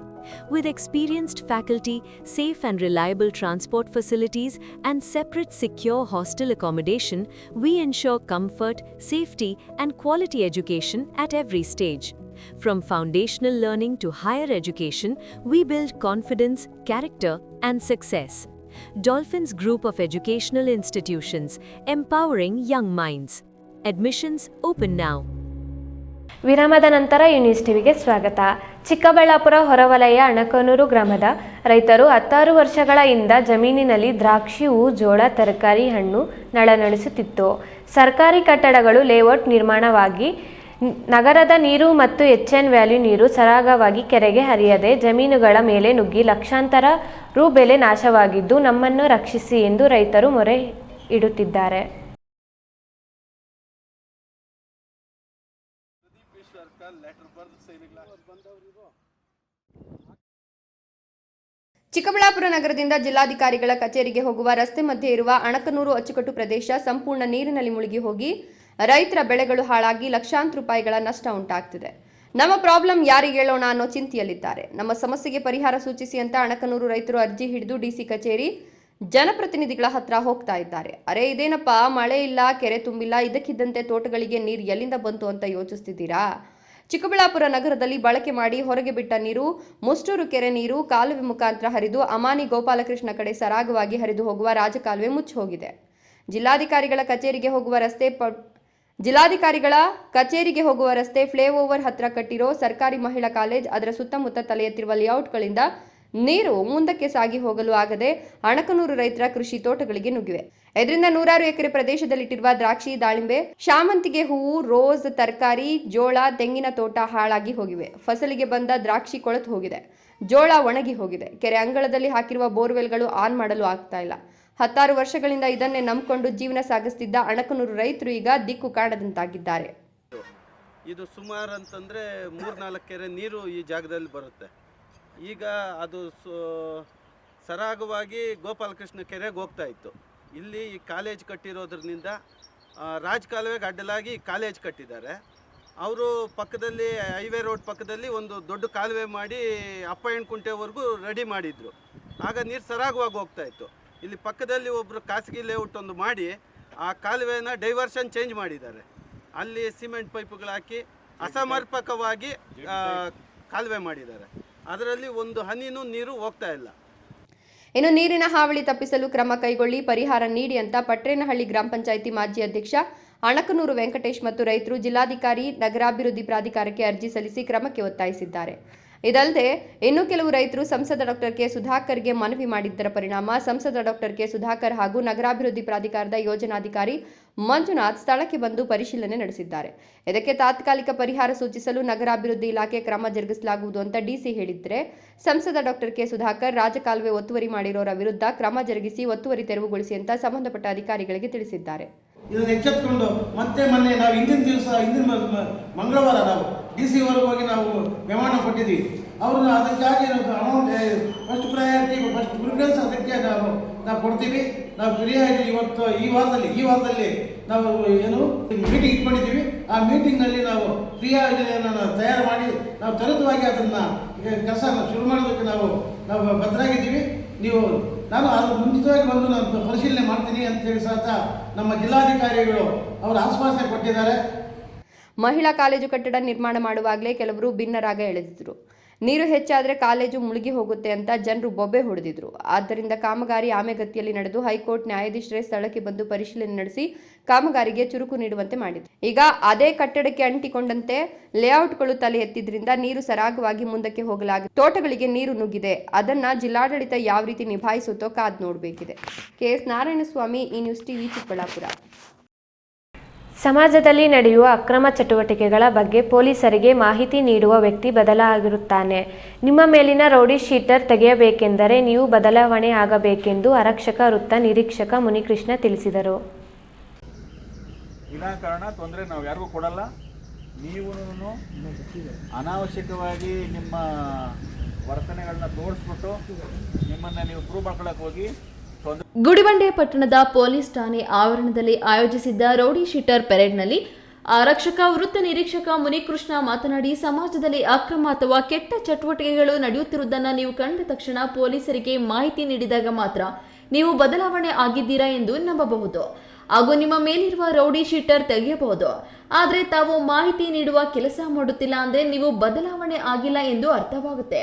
With experienced faculty, safe and reliable transport facilities, and separate secure hostel accommodation, we ensure comfort, safety, and quality education at every stage. From foundational learning to higher education, we build confidence, character, and success. Dolphins Group of Educational Institutions, empowering young minds. Admissions open now. ವಿರಾಮದ ನಂತರ ಈ news ಟಿವಿಗೆ ಸ್ವಾಗತ. ಚಿಕ್ಕಬಳ್ಳಾಪುರ ಹೊರವಲಯ ಅಣಕನೂರು ಗ್ರಾಮದ ರೈತರು 16 ವರ್ಷಗಳ ಹಿಂದ ಜಮೀನಿನಲ್ಲಿ ದ್ರಾಕ್ಷಿ, ಹೂ, ಜೋಳ, ತರಕಾರಿ, ಹಣ್ಣು ನಳನಳಿಸುತ್ತಿತ್ತು. ಸರ್ಕಾರಿ ಕಟ್ಟಡಗಳು ಲೇಔಟ್ ನಿರ್ಮಾಣವಾಗಿ ನಗರದ ನೀರು ಮತ್ತು ಎಚ್ಎನ್ ವ್ಯಾಲಿ ನೀರು ಸರಾಗವಾಗಿ ಕೆರೆಗೆ ಹರಿಯದೆ ಜಮೀನುಗಳ ಮೇಲೆ ನುಗ್ಗಿ ಲಕ್ಷಾಂತರ ರು ಬೆಲೆ ನಾಶವಾಗಿದ್ದು ನಮ್ಮನ್ನು ರಕ್ಷಿಸಿ ಎಂದು ರೈತರು ಮೊರೆ ಇಡುತ್ತಿದ್ದಾರೆ. ಚಿಕ್ಕಬಳ್ಳಾಪುರ ನಗರದಿಂದ ಜಿಲ್ಲಾಧಿಕಾರಿಗಳ ಕಚೇರಿಗೆ ಹೋಗುವ ರಸ್ತೆ ಮಧ್ಯೆ ಇರುವ ಅಣಕನೂರು ಅಚ್ಚುಕಟ್ಟು ಪ್ರದೇಶ ಸಂಪೂರ್ಣ ನೀರಿನಲ್ಲಿ ಮುಳುಗಿ ಹೋಗಿ ರೈತರ ಬೆಳೆಗಳು ಹಾಳಾಗಿ ಲಕ್ಷಾಂತರ ರೂಪಾಯಿಗಳ ನಷ್ಟ ಉಂಟಾಗ್ತಿದೆ. ನಮ್ಮ ಪ್ರಾಬ್ಲಮ್ ಯಾರಿಗೆ ಹೇಳೋಣ ಅನ್ನೋ ಚಿಂತೆಯಲ್ಲಿದ್ದಾರೆ. ನಮ್ಮ ಸಮಸ್ಯೆಗೆ ಪರಿಹಾರ ಸೂಚಿಸಿ ಅಂತ ಅಣಕನೂರು ರೈತರು ಅರ್ಜಿ ಹಿಡಿದು ಡಿಸಿ ಕಚೇರಿ ಜನಪ್ರತಿನಿಧಿಗಳ ಹತ್ರ ಹೋಗ್ತಾ ಇದ್ದಾರೆ. ಅರೆ ಇದೇನಪ್ಪ, ಮಳೆ ಇಲ್ಲ, ಕೆರೆ ತುಂಬಿಲ್ಲ, ಇದಕ್ಕಿದ್ದಂತೆ ತೋಟಗಳಿಗೆ ನೀರು ಎಲ್ಲಿಂದ ಬಂತು ಅಂತ ಯೋಚಿಸ್ತಿದ್ದೀರಾ? ಚಿಕ್ಕಬಳ್ಳಾಪುರ ನಗರದಲ್ಲಿ ಬಳಕೆ ಮಾಡಿ ಹೊರಗೆ ಬಿಟ್ಟ ನೀರು ಮುಷ್ಟೂರು ಕೆರೆ ನೀರು ಕಾಲುವೆ ಮುಖಾಂತರ ಹರಿದು ಅಮಾನಿ ಗೋಪಾಲಕೃಷ್ಣ ಕಡೆ ಸರಾಗವಾಗಿ ಹರಿದು ಹೋಗುವ ರಾಜಕಾಲುವೆ ಮುಚ್ಚಿ ಹೋಗಿದೆ. ಜಿಲ್ಲಾಧಿಕಾರಿಗಳ ಕಚೇರಿಗೆ ಹೋಗುವ ರಸ್ತೆ ಫ್ಲೈಓವರ್ ಹತ್ರ ಕಟ್ಟಿರೋ ಸರ್ಕಾರಿ ಮಹಿಳಾ ಕಾಲೇಜ್, ಅದರ ಸುತ್ತಮುತ್ತ ತಲೆ ಎತ್ತಿರುವ ಲೇಔಟ್ಗಳಿಂದ ನೀರು ಮುಂದಕ್ಕೆ ಸಾಗಿ ಹೋಗಲು ಆಗದೆ ಅಣಕನೂರು ರೈತರ ಕೃಷಿ ತೋಟಗಳಿಗೆ ನುಗ್ಗಿವೆ. ಇದರಿಂದ 100 ಎಕರೆ ಪ್ರದೇಶದಲ್ಲಿಟ್ಟಿರುವ ದ್ರಾಕ್ಷಿ, ದಾಳಿಂಬೆ, ಶಾಮಂತಿಗೆ ಹೂವು, ರೋಸ್, ತರಕಾರಿ, ಜೋಳ, ತೆಂಗಿನ ತೋಟ ಹಾಳಾಗಿ ಹೋಗಿವೆ. ಫಸಲಿಗೆ ಬಂದ ದ್ರಾಕ್ಷಿ ಕೊಳೆತು ಹೋಗಿದೆ, ಜೋಳ ಒಣಗಿ ಹೋಗಿದೆ. ಕೆರೆ ಅಂಗಳದಲ್ಲಿ ಹಾಕಿರುವ ಬೋರ್ವೆಲ್ಗಳು ಆನ್ ಮಾಡಲು ಆಗ್ತಾ ಇಲ್ಲ. 16 ವರ್ಷಗಳಿಂದ ಇದನ್ನೇ ನಂಬಿಕೊಂಡು ಜೀವನ ಸಾಗಿಸುತ್ತಿದ್ದ ಅಣಕನೂರು ರೈತರು ಈಗ ದಿಕ್ಕು ಕಾಣದಂತಾಗಿದ್ದಾರೆ. ಇದು ಸುಮಾರು ಅಂತಂದರೆ 3-4 ಕೆರೆ ನೀರು ಈ ಜಾಗದಲ್ಲಿ ಬರುತ್ತೆ. ಈಗ ಅದು ಸರಾಗವಾಗಿ ಗೋಪಾಲಕೃಷ್ಣ ಕೆರೆಗೆ ಹೋಗ್ತಾ ಇತ್ತು. ಇಲ್ಲಿ ಈ ಕಾಲೇಜ್ ಕಟ್ಟಿರೋದ್ರಿಂದ ರಾಜಕಾಲುವೆಗೆ ಅಡ್ಡಲಾಗಿ ಕಾಲೇಜ್ ಕಟ್ಟಿದ್ದಾರೆ. ಅವರು ಪಕ್ಕದಲ್ಲಿ ಹೈವೇ ರೋಡ್ ಪಕ್ಕದಲ್ಲಿ ಒಂದು ದೊಡ್ಡ ಕಾಲುವೆ ಮಾಡಿ ಅಪ್ಪಯ್ಯನಕುಂಟೆವರೆಗೂ ರೆಡಿ ಮಾಡಿದರು. ಆಗ ನೀರು ಸರಾಗವಾಗಿ ಹೋಗ್ತಾ ಇತ್ತು. ಇಲ್ಲಿ ಪಕ್ಕದಲ್ಲಿ ಒಬ್ಬರು ಖಾಸಗಿ ಲೇಔಟ್ ಒಂದು ಮಾಡಿ ಆ ಕಾಲುವೆನ ಡೈವರ್ಷನ್ ಚೇಂಜ್ ಮಾಡಿದ್ದಾರೆ. ಅಲ್ಲಿ ಸಿಮೆಂಟ್ ಪೈಪುಗಳು ಹಾಕಿ ಅಸಮರ್ಪಕವಾಗಿ ಕಾಲುವೆ ಮಾಡಿದ್ದಾರೆ. ಅದರಲ್ಲಿ ಒಂದು ಹನಿನೂ ನೀರು ಹೋಗ್ತಾ ಇಲ್ಲ. ಇನ್ನು ನೀರಿನ ಹಾವಳಿ ತಪ್ಪಿಸಲು ಕ್ರಮ ಕೈಗೊಳ್ಳಿ, ಪರಿಹಾರ ನೀಡಿ ಅಂತ ಪಟ್ರೇನಹಳ್ಳಿ ಗ್ರಾಮ ಪಂಚಾಯಿತಿ ಮಾಜಿ ಅಧ್ಯಕ್ಷ ಅಣಕನೂರು ವೆಂಕಟೇಶ್ ಮತ್ತು ರೈತರು ಜಿಲ್ಲಾಧಿಕಾರಿ ನಗರಾಭಿವೃದ್ಧಿ ಪ್ರಾಧಿಕಾರಕ್ಕೆ ಅರ್ಜಿ ಸಲ್ಲಿಸಿ ಕ್ರಮಕ್ಕೆ ಒತ್ತಾಯಿಸಿದ್ದಾರೆ. ಇದಲ್ಲದೆ ಇನ್ನು ಕೆಲವು ರೈತರು ಸಂಸದ ಡಾಕ್ಟರ್ ಕೆ ಸುಧಾಕರ್ಗೆ ಮನವಿ ಮಾಡಿದ್ದರ ಪರಿಣಾಮ ಸಂಸದ ಡಾಕ್ಟರ್ ಕೆ ಸುಧಾಕರ್ ಹಾಗೂ ನಗರಾಭಿವೃದ್ಧಿ ಪ್ರಾಧಿಕಾರದ ಯೋಜನಾಧಿಕಾರಿ ಮಂಜುನಾಥ್ ಸ್ಥಳಕ್ಕೆ ಬಂದು ಪರಿಶೀಲನೆ ನಡೆಸಿದ್ದಾರೆ. ಇದಕ್ಕೆ ತಾತ್ಕಾಲಿಕ ಪರಿಹಾರ ಸೂಚಿಸಲು ನಗರಾಭಿವೃದ್ಧಿ ಇಲಾಖೆ ಕ್ರಮ ಜರುಗಿಸಲಾಗುವುದು ಅಂತ ಡಿಸಿ ಹೇಳಿದ್ರೆ, ಸಂಸದ ಡಾಕ್ಟರ್ ಕೆ ಸುಧಾಕರ್ ರಾಜಕಾಲುವೆ ಒತ್ತುವರಿ ಮಾಡಿರೋರ ವಿರುದ್ಧ ಕ್ರಮ ಜರುಗಿಸಿ ಒತ್ತುವರಿ ತೆರವುಗೊಳಿಸಿ ಅಂತ ಸಂಬಂಧಪಟ್ಟ ಅಧಿಕಾರಿಗಳಿಗೆ ತಿಳಿಸಿದ್ದಾರೆ. ಇದನ್ನು ಎಚ್ಚೆತ್ತುಕೊಂಡು ಮತ್ತೆ ಮೊನ್ನೆ ನಾವು ಹಿಂದಿನ ಮಂಗಳವಾರ ನಾವು DC ವರೆಗೆ ಹೋಗಿ ನಾವು ಮೆಮೊಂಡ ಕೊಟ್ಟಿದ್ದೀವಿ. ಅವ್ರನ್ನ ಅದಕ್ಕಾಗಿ ನಾವು amount first priority first preference ಅದಕ್ಕೆ ನಾವು ಕೊಡ್ತೀವಿ. ನಾವು ಫ್ರೀಯಾಗಿ ಇವತ್ತು ಈ ವಾರದಲ್ಲಿ ನಾವು ಏನು ಮೀಟಿಂಗ್ ಇಟ್ಕೊಂಡಿದ್ದೀವಿ. ಆ ಮೀಟಿಂಗ್ನಲ್ಲಿ ನಾವು ಫ್ರೀಯಾಗಿ ತಯಾರು ಮಾಡಿ ನಾವು ತ್ವರಿತವಾಗಿ ಅದನ್ನು ಕೆಲಸ ಶುರು ಮಾಡೋದಕ್ಕೆ ನಾವು ಬದ್ಧರಾಗಿದ್ದೀವಿ. ನಾನು ಅದು ಮುಂಚಿತವಾಗಿ ಬಂದು ನಾನು ಪರಿಶೀಲನೆ ಮಾಡ್ತೀನಿ ಅಂತೇಳಿ ಸಹ ನಮ್ಮ ಜಿಲ್ಲಾಧಿಕಾರಿಗಳು ಅವರು ಆಶ್ವಾಸನೆ ಕೊಟ್ಟಿದ್ದಾರೆ. ಮಹಿಳಾ ಕಾಲೇಜು ಕಟ್ಟಡ ನಿರ್ಮಾಣ ಮಾಡುವಾಗಲೇ ಕೆಲವರು ಭಿನ್ನರಾಗ ಎಳೆದಿದ್ರು. ನೀರು ಹೆಚ್ಚಾದರೆ ಕಾಲೇಜು ಮುಳುಗಿ ಹೋಗುತ್ತೆ ಅಂತ ಜನರು ಬೊಬ್ಬೆ ಹೊಡೆದಿದ್ರು. ಆದ್ದರಿಂದ ಕಾಮಗಾರಿ ಆಮೆಗತಿಯಲ್ಲಿ ನಡೆದು ಹೈಕೋರ್ಟ್ ನ್ಯಾಯಾಧೀಶರೇ ಸ್ಥಳಕ್ಕೆ ಬಂದು ಪರಿಶೀಲನೆ ನಡೆಸಿ ಕಾಮಗಾರಿಗೆ ಚುರುಕು ನೀಡುವಂತೆ ಮಾಡಿದ್ರು. ಈಗ ಅದೇ ಕಟ್ಟಡಕ್ಕೆ ಅಂಟಿಕೊಂಡಂತೆ ಲೇಔಟ್ಗಳು ತಲೆ ಎತ್ತಿದ್ರಿಂದ ನೀರು ಸರಾಗವಾಗಿ ಮುಂದಕ್ಕೆ ಹೋಗಲಾಗಿದೆ. ತೋಟಗಳಿಗೆ ನೀರು ನುಗ್ಗಿದೆ. ಅದನ್ನ ಜಿಲ್ಲಾಡಳಿತ ಯಾವ ರೀತಿ ನಿಭಾಯಿಸುತ್ತೋ ಕಾದ್ ನೋಡಬೇಕಿದೆ. KS ನಾರಾಯಣಸ್ವಾಮಿ, ಈ ನ್ಯೂಸ್ ಟಿವಿ, ಚಿಕ್ಕಬಳ್ಳಾಪುರ. ಸಮಾಜದಲ್ಲಿ ನಡೆಯುವ ಅಕ್ರಮ ಚಟುವಟಿಕೆಗಳ ಬಗ್ಗೆ ಪೊಲೀಸರಿಗೆ ಮಾಹಿತಿ ನೀಡುವ ವ್ಯಕ್ತಿ ಬದಲಾಗಿರುತ್ತಾನೆ. ನಿಮ್ಮ ಮೇಲಿನ ರೌಡಿ ಶೀಟರ್ ತೆಗೆಯಬೇಕೆಂದರೆ ನೀವು ಬದಲಾವಣೆ ಆಗಬೇಕೆಂದು ಆರಕ್ಷಕ ವೃತ್ತ ನಿರೀಕ್ಷಕ ಮುನಿಕೃಷ್ಣ ತಿಳಿಸಿದರು. ವಿನಾಕಾರಣ ತೊಂದರೆ ನಾವು ಯಾರಿಗೂ ಕೊಡಲ್ಲ. ನೀವು ಅನಾವಶ್ಯಕವಾಗಿ ನಿಮ್ಮ ವರ್ತನೆಗಳನ್ನ ತೋರಿಸ್ಬಿಟ್ಟು ನಿಮ್ಮನ್ನು ನೀವು ಪ್ರೂವ್ ಮಾಡ್ಕೊಳ್ಳೋಕೆ ಹೋಗಿ ಗುಡಿಬಂಡೆ ಪಟ್ಟಣದ ಪೊಲೀಸ್ ಠಾಣೆ ಆವರಣದಲ್ಲಿ ಆಯೋಜಿಸಿದ್ದ ರೌಡಿ ಶೀಟರ್ ಪೆರೇಡ್ನಲ್ಲಿ ಆರಕ್ಷಕ ವೃತ್ತ ನಿರೀಕ್ಷಕ ಮುನಿಕೃಷ್ಣ ಮಾತನಾಡಿ, ಸಮಾಜದಲ್ಲಿ ಅಕ್ರಮ ಅಥವಾ ಕೆಟ್ಟ ಚಟುವಟಿಕೆಗಳು ನಡೆಯುತ್ತಿರುವುದನ್ನು ನೀವು ಕಂಡ ತಕ್ಷಣ ಪೊಲೀಸರಿಗೆ ಮಾಹಿತಿ ನೀಡಿದಾಗ ಮಾತ್ರ ನೀವು ಬದಲಾವಣೆ ಆಗಿದ್ದೀರಾ ಎಂದು ನಂಬಬಹುದು ಹಾಗೂ ನಿಮ್ಮ ಮೇಲಿರುವ ರೌಡಿ ಶೀಟರ್ ತೆಗೆಯಬಹುದು. ಆದರೆ ತಾವು ಮಾಹಿತಿ ನೀಡುವ ಕೆಲಸ ಮಾಡುತ್ತಿಲ್ಲ ಅಂದರೆ ನೀವು ಬದಲಾವಣೆ ಆಗಿಲ್ಲ ಎಂದು ಅರ್ಥವಾಗುತ್ತೆ.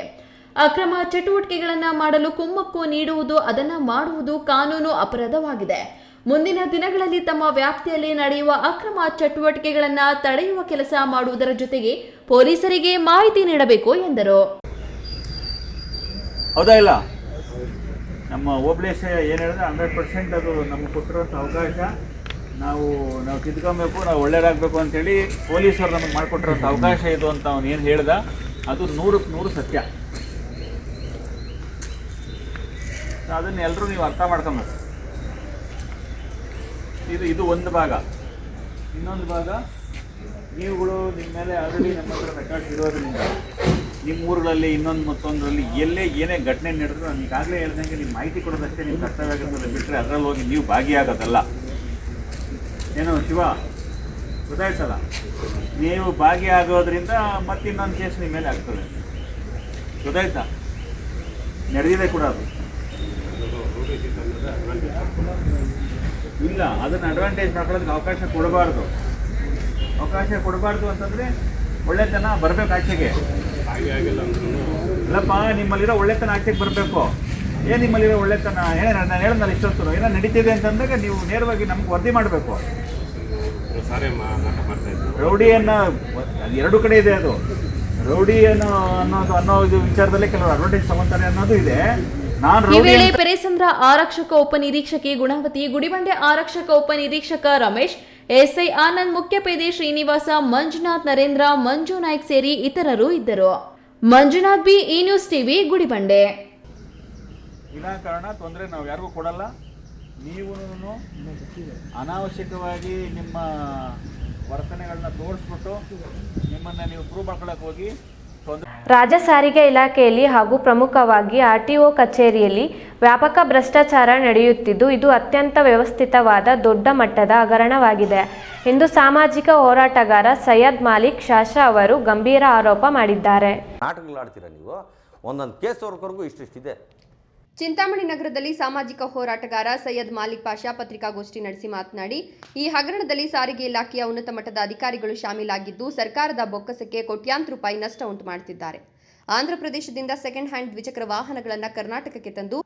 ಅಕ್ರಮ ಚಟುವಟಿಕೆಗಳನ್ನು ಮಾಡಲು ಕುಮ್ಮಕ್ಕು ನೀಡುವುದು, ಅದನ್ನು ಮಾಡುವುದು ಕಾನೂನು ಅಪರಾಧವಾಗಿದೆ. ಮುಂದಿನ ದಿನಗಳಲ್ಲಿ ತಮ್ಮ ವ್ಯಾಪ್ತಿಯಲ್ಲಿ ನಡೆಯುವ ಅಕ್ರಮ ಚಟುವಟಿಕೆಗಳನ್ನು ತಡೆಯುವ ಕೆಲಸ ಮಾಡುವುದರ ಜೊತೆಗೆ ಪೊಲೀಸರಿಗೆ ಮಾಹಿತಿ ನೀಡಬೇಕು ಎಂದರು. ಹೌದಾ ಇಲ್ಲ, ನಮ್ಮ ಓಬಳೇಶ ಏನು ಹೇಳಿದ್ರೆ 100% ಅದು ನಮಗೆ ಕೊಟ್ಟಿರುವಂಥ ಅವಕಾಶ ನಾವು ತಿದ್ಕೊಬೇಕು, ನಾವು ಒಳ್ಳೆಯದಾಗಬೇಕು ಅಂತೇಳಿ ಪೊಲೀಸರು ನಮಗೆ ಮಾಡಿಕೊಟ್ಟಿರೋಂಥ ಅವಕಾಶ ಇದು ಅಂತ ಅವನು ಏನು ಹೇಳ್ದ ಅದು 100% ಸತ್ಯ. ಅದನ್ನು ಎಲ್ಲರೂ ನೀವು ಅರ್ಥ ಮಾಡ್ಕೊಬೇಕು. ಇದು ಒಂದು ಭಾಗ. ಇನ್ನೊಂದು ಭಾಗ, ನೀವುಗಳು ನಿಮ್ಮ ಮೇಲೆ ಆಲ್ರೆಡಿ ನಮ್ಮ ಹತ್ರ ರೆಕಾರ್ಡ್ಸ್ ಇರೋದ್ರಿಂದ ನಿಮ್ಮ ಊರುಗಳಲ್ಲಿ ಮತ್ತೊಂದರಲ್ಲಿ ಏನೇ ಘಟನೆ ನಡೆದ್ರು ನಾನು ಈಗಾಗಲೇ ಹೇಳ್ದಂಗೆ ನಿಮ್ಮ ಮಾಹಿತಿ ಕೊಡೋದಷ್ಟೇ ನಿಮ್ಮ ಕರ್ತವ್ಯ ಆಗಿರ್ತದೆ, ಬಿಟ್ಟರೆ ಅದರಲ್ಲಿ ಹೋಗಿ ನೀವು ಭಾಗಿಯಾಗೋದಲ್ಲ. ಏನು ಶಿವ, ಗೊತ್ತಾಯ್ತಲ್ಲ, ನೀವು ಭಾಗಿಯಾಗೋದ್ರಿಂದ ಮತ್ತಿನ್ನೊಂದು ಕೇಸ್ ನಿಮ್ಮ ಮೇಲೆ ಆಗ್ತದೆ. ಗೊತ್ತಾಯ್ತಾ? ನಡೆದಿದೆ ಕೂಡ ಅದು. ಇಲ್ಲ, ಅದನ್ನು ಅಡ್ವಾಂಟೇಜ್ ಮಾಡ್ಕೊಳ್ಳೋದಕ್ಕೆ ಅವಕಾಶ ಕೊಡಬಾರ್ದು ಅಂತಂದರೆ ಒಳ್ಳೆತನ ಬರಬೇಕು ಆಚೆಗೆ. ಇಲ್ಲಪ್ಪ, ನಿಮ್ಮಲ್ಲಿರೋ ಒಳ್ಳೆತನ ಆಚೆಗೆ ಬರಬೇಕು. ನಿಮ್ಮಲ್ಲಿರೋ ಒಳ್ಳೆತನ ನಾನು ಹೇಳಿದ್ನಲ್ಲ ಇಷ್ಟೊತ್ತು ಏನೋ ನಡೀತಿದೆ ಅಂತಂದಾಗ ನೀವು ನೇರವಾಗಿ ನಮ್ಗೆ ವರದಿ ಮಾಡಬೇಕು. ರೌಡಿಯನ್ನು ಎರಡು ಕಡೆ ಇದೆ. ಅದು ರೌಡಿ ಅನ್ನೋ ವಿಚಾರದಲ್ಲಿ ಕೆಲವರು ಅಡ್ವಾಂಟೇಜ್ ತಗೊಂತಾರೆ ಅನ್ನೋದು ಇದೆ. ಈ ವೇಳೆ ಪೆರೇಸಂದ್ರ ಆರಕ್ಷಕ ಉಪನಿರೀಕ್ಷಕಿ ಗುಣವತಿ, ಗುಡಿಬಂಡೆ ಆರಕ್ಷಕ ಉಪನಿರೀಕ್ಷಕ ರಮೇಶ್, ಎಸ್ಐ ಆನಂದ್, ಮುಖ್ಯಪೇದೆ ಶ್ರೀನಿವಾಸ, ಮಂಜುನಾಥ್, ನರೇಂದ್ರ, ಮಂಜು ನಾಯ್ಕ್ ಸೇರಿ ಇತರರು ಇದ್ದರು. ಮಂಜುನಾಥ್ ಬಿ, ಈ ನ್ಯೂಸ್ ಟಿವಿ, ಗುಡಿಬಂಡೆ. ವಿನಾಕಾರಣ ತೊಂದರೆ ನಾವು ಯಾರಿಗೂ ಕೊಡಲ್ಲ. ನೀವು ಅನಾವಶ್ಯಕವಾಗಿ ನಿಮ್ಮ ವರ್ತನೆಗಳನ್ನ ತೋರಿಸ್ಬಿಟ್ಟು ನಿಮ್ಮನ್ನು ನೀವು ಪ್ರೂವ್ ಮಾಡ್ಕೊಳ್ಳೋಕೆ ಹೋಗಿ ರಾಜ್ಯ ಸಾರಿಗೆ ಇಲಾಖೆಯಲ್ಲಿ ಹಾಗೂ ಪ್ರಮುಖವಾಗಿ RTO ಕಚೇರಿಯಲ್ಲಿ ವ್ಯಾಪಕ ಭ್ರಷ್ಟಾಚಾರ ನಡೆಯುತ್ತಿದ್ದು, ಇದು ಅತ್ಯಂತ ವ್ಯವಸ್ಥಿತವಾದ ದೊಡ್ಡ ಮಟ್ಟದ ಹಗರಣವಾಗಿದೆ ಎಂದು ಸಾಮಾಜಿಕ ಹೋರಾಟಗಾರ ಸೈಯದ್ ಮಾಲಿಕ್ ಶಾಷಾ ಅವರು ಗಂಭೀರ ಆರೋಪ ಮಾಡಿದ್ದಾರೆ. ನಾಟಕಗಳಾಡ್ತೀರಾ ನೀವು? ಒಂದೊಂದು ಕೇಸ್ ವರ್ಗವರೆಗೂ ಇಷ್ಟಿದೆ. ಚಿಂತಾಮಣಿ ನಗರದಲ್ಲಿ ಸಾಮಾಜಿಕ ಹೋರಾಟಗಾರ ಸೈಯದ್ ಮಾಲಿಕ್ ಪಾಷಾ ಪತ್ರಿಕಾಗೋಷ್ಠಿ ನಡೆಸಿ ಮಾತನಾಡಿ, ಈ ಹಗರಣದಲ್ಲಿ ಸಾರಿಗೆ ಇಲಾಖೆಯ ಉನ್ನತ ಮಟ್ಟದ ಅಧಿಕಾರಿಗಳು ಶಾಮೀಲಾಗಿದ್ದು, ಸರ್ಕಾರದ ಬೊಕ್ಕಸಕ್ಕೆ ಕೋಟ್ಯಾಂತರ ರೂಪಾಯಿ ನಷ್ಟ ಉಂಟು ಮಾಡುತ್ತಿದ್ದಾರೆ. ಆಂಧ್ರ ಪ್ರದೇಶದಿಂದ ಸೆಕೆಂಡ್ ಹ್ಯಾಂಡ್ ದ್ವಿಚಕ್ರ ವಾಹನಗಳನ್ನು ಕರ್ನಾಟಕಕ್ಕೆ ತಂದು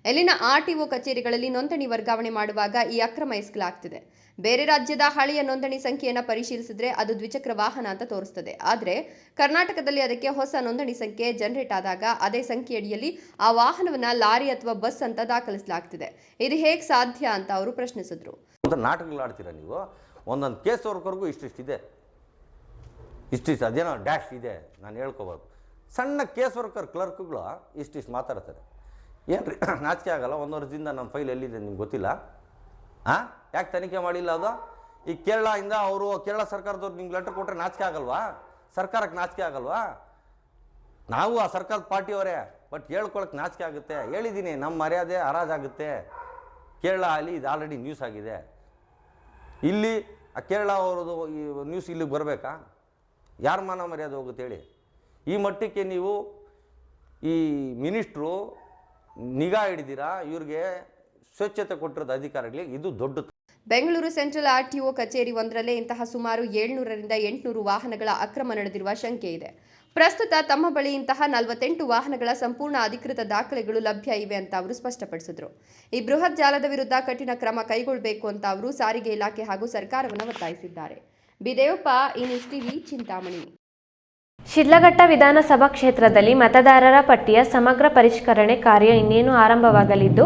ಇಲ್ಲಿನ ಆರ್ಟಿಒ ಕಚೇರಿಗಳಲ್ಲಿ ನೋಂದಣಿ ವರ್ಗಾವಣೆ ಮಾಡುವಾಗ ಈ ಅಕ್ರಮ ಎಸಗಲಾಗ್ತಿದೆ. ಬೇರೆ ರಾಜ್ಯದ ಹಳೆಯ ನೋಂದಣಿ ಸಂಖ್ಯೆಯನ್ನು ಪರಿಶೀಲಿಸಿದ್ರೆ ಅದು ದ್ವಿಚಕ್ರ ವಾಹನ ಅಂತ ತೋರಿಸ್ತದೆ. ಆದರೆ ಕರ್ನಾಟಕದಲ್ಲಿ ಅದಕ್ಕೆ ಹೊಸ ನೋಂದಣಿ ಸಂಖ್ಯೆ ಜನರೇಟ್ ಆದಾಗ ಅದೇ ಸಂಖ್ಯೆಯಡಿಯಲ್ಲಿ ಆ ವಾಹನವನ್ನು ಲಾರಿ ಅಥವಾ ಬಸ್ ಅಂತ ದಾಖಲಿಸಲಾಗ್ತಿದೆ. ಇದು ಹೇಗೆ ಸಾಧ್ಯ ಅಂತ ಅವರು ಪ್ರಶ್ನಿಸಿದ್ರು. ನಾಟಕಗಳಾಡ್ತೀರಾ ನೀವು? ಒಂದೊಂದು ಕೇಸ್ ವರ್ಕರ್ಗೂ ಇಷ್ಟಿದೆ, ಅದೇನೋ ಡ್ಯಾಶ್ ಇದೆ, ನಾನು ಹೇಳ್ಕೋಬಾರ್ದು. ಸಣ್ಣ ಕೇಸ್ ವರ್ಕರ್ ಕ್ಲರ್ಕ್ಗಳು ಇಷ್ಟಿಷ್ಟು ಮಾತಾಡ್ತಾರೆ. ಏನು ರೀ ನಾಚಿಕೆ ಆಗಲ್ಲ? 1 ವರ್ಷದಿಂದ ನಮ್ಮ ಫೈಲ್ ಎಲ್ಲಿದೆ ನಿಮ್ಗೆ ಗೊತ್ತಿಲ್ಲ? ಯಾಕೆ ತನಿಖೆ ಮಾಡಿಲ್ಲ? ಅದು ಈ ಕೇರಳದಿಂದ ಅವರು ಕೇರಳ ಸರ್ಕಾರದವ್ರು ನಿಮ್ಗೆ ಲೆಟರ್ ಕೊಟ್ಟರೆ ನಾಚಿಕೆ ಆಗಲ್ವಾ? ಸರ್ಕಾರಕ್ಕೆ ನಾಚಿಕೆ ಆಗಲ್ವಾ? ನಾವು ಆ ಸರ್ಕಾರದ ಪಾರ್ಟಿಯವರೇ, ಬಟ್ ಹೇಳ್ಕೊಳಕ್ಕೆ ನಾಚಿಕೆ ಆಗುತ್ತೆ. ಹೇಳಿದ್ದೀನಿ, ನಮ್ಮ ಮರ್ಯಾದೆ ಹರಾಜಾಗುತ್ತೆ. ಕೇರಳ ಅಲ್ಲಿ ಇದು ಆಲ್ರೆಡಿ ನ್ಯೂಸ್ ಆಗಿದೆ. ಇಲ್ಲಿ ಆ ಕೇರಳ ಅವರದು ಈ ನ್ಯೂಸ್ ಇಲ್ಲಿಗೆ ಬರಬೇಕಾ? ಯಾರ ಮಾನ ಮರ್ಯಾದೆ ಹೋಗುತ್ತೆ ಹೇಳಿ? ಈ ಮಟ್ಟಕ್ಕೆ ನೀವು ಈ ಮಿನಿಸ್ಟ್ರು ನಿಗಾ ಹಿಡಿದಿರಾ? ಇವ್ರಿಗೆ ಸ್ವಚ್ಛತೆ ಕೊಟ್ಟಿರೋದು ಅಧಿಕಾರಿಗಳಿಗೆ ಇದು ದೊಡ್ಡ. ಬೆಂಗಳೂರು ಸೆಂಟ್ರಲ್ ಆರ್ಟಿಒ ಕಚೇರಿ ಒಂದರಲ್ಲೇ ಇಂತಹ ಸುಮಾರು 700ರಿಂದ 800 ವಾಹನಗಳ ಅಕ್ರಮ ನಡೆದಿರುವ ಶಂಕೆ ಇದೆ. ಪ್ರಸ್ತುತ ತಮ್ಮ ಬಳಿ ಇಂತಹ 48 ವಾಹನಗಳ ಸಂಪೂರ್ಣ ಅಧಿಕೃತ ದಾಖಲೆಗಳು ಲಭ್ಯ ಇವೆ ಅಂತ ಅವರು ಸ್ಪಷ್ಟಪಡಿಸಿದರು. ಈ ಬೃಹತ್ ಜಾಲದ ವಿರುದ್ಧ ಕಠಿಣ ಕ್ರಮ ಕೈಗೊಳ್ಳಬೇಕು ಅಂತ ಅವರು ಸಾರಿಗೆ ಇಲಾಖೆ ಹಾಗೂ ಸರ್ಕಾರವನ್ನು ಒತ್ತಾಯಿಸಿದ್ದಾರೆ. ಬಿದೇವಪ್ಪ, ಈ ನ್ಯೂಸ್ ಟಿವಿ, ಚಿಂತಾಮಣಿ. ಶಿಡ್ಲಘಟ್ಟ ವಿಧಾನಸಭಾ ಕ್ಷೇತ್ರದಲ್ಲಿ ಮತದಾರರ ಪಟ್ಟಿಯ ಸಮಗ್ರ ಪರಿಷ್ಕರಣೆ ಕಾರ್ಯ ಇನ್ನೇನು ಆರಂಭವಾಗಲಿದ್ದು,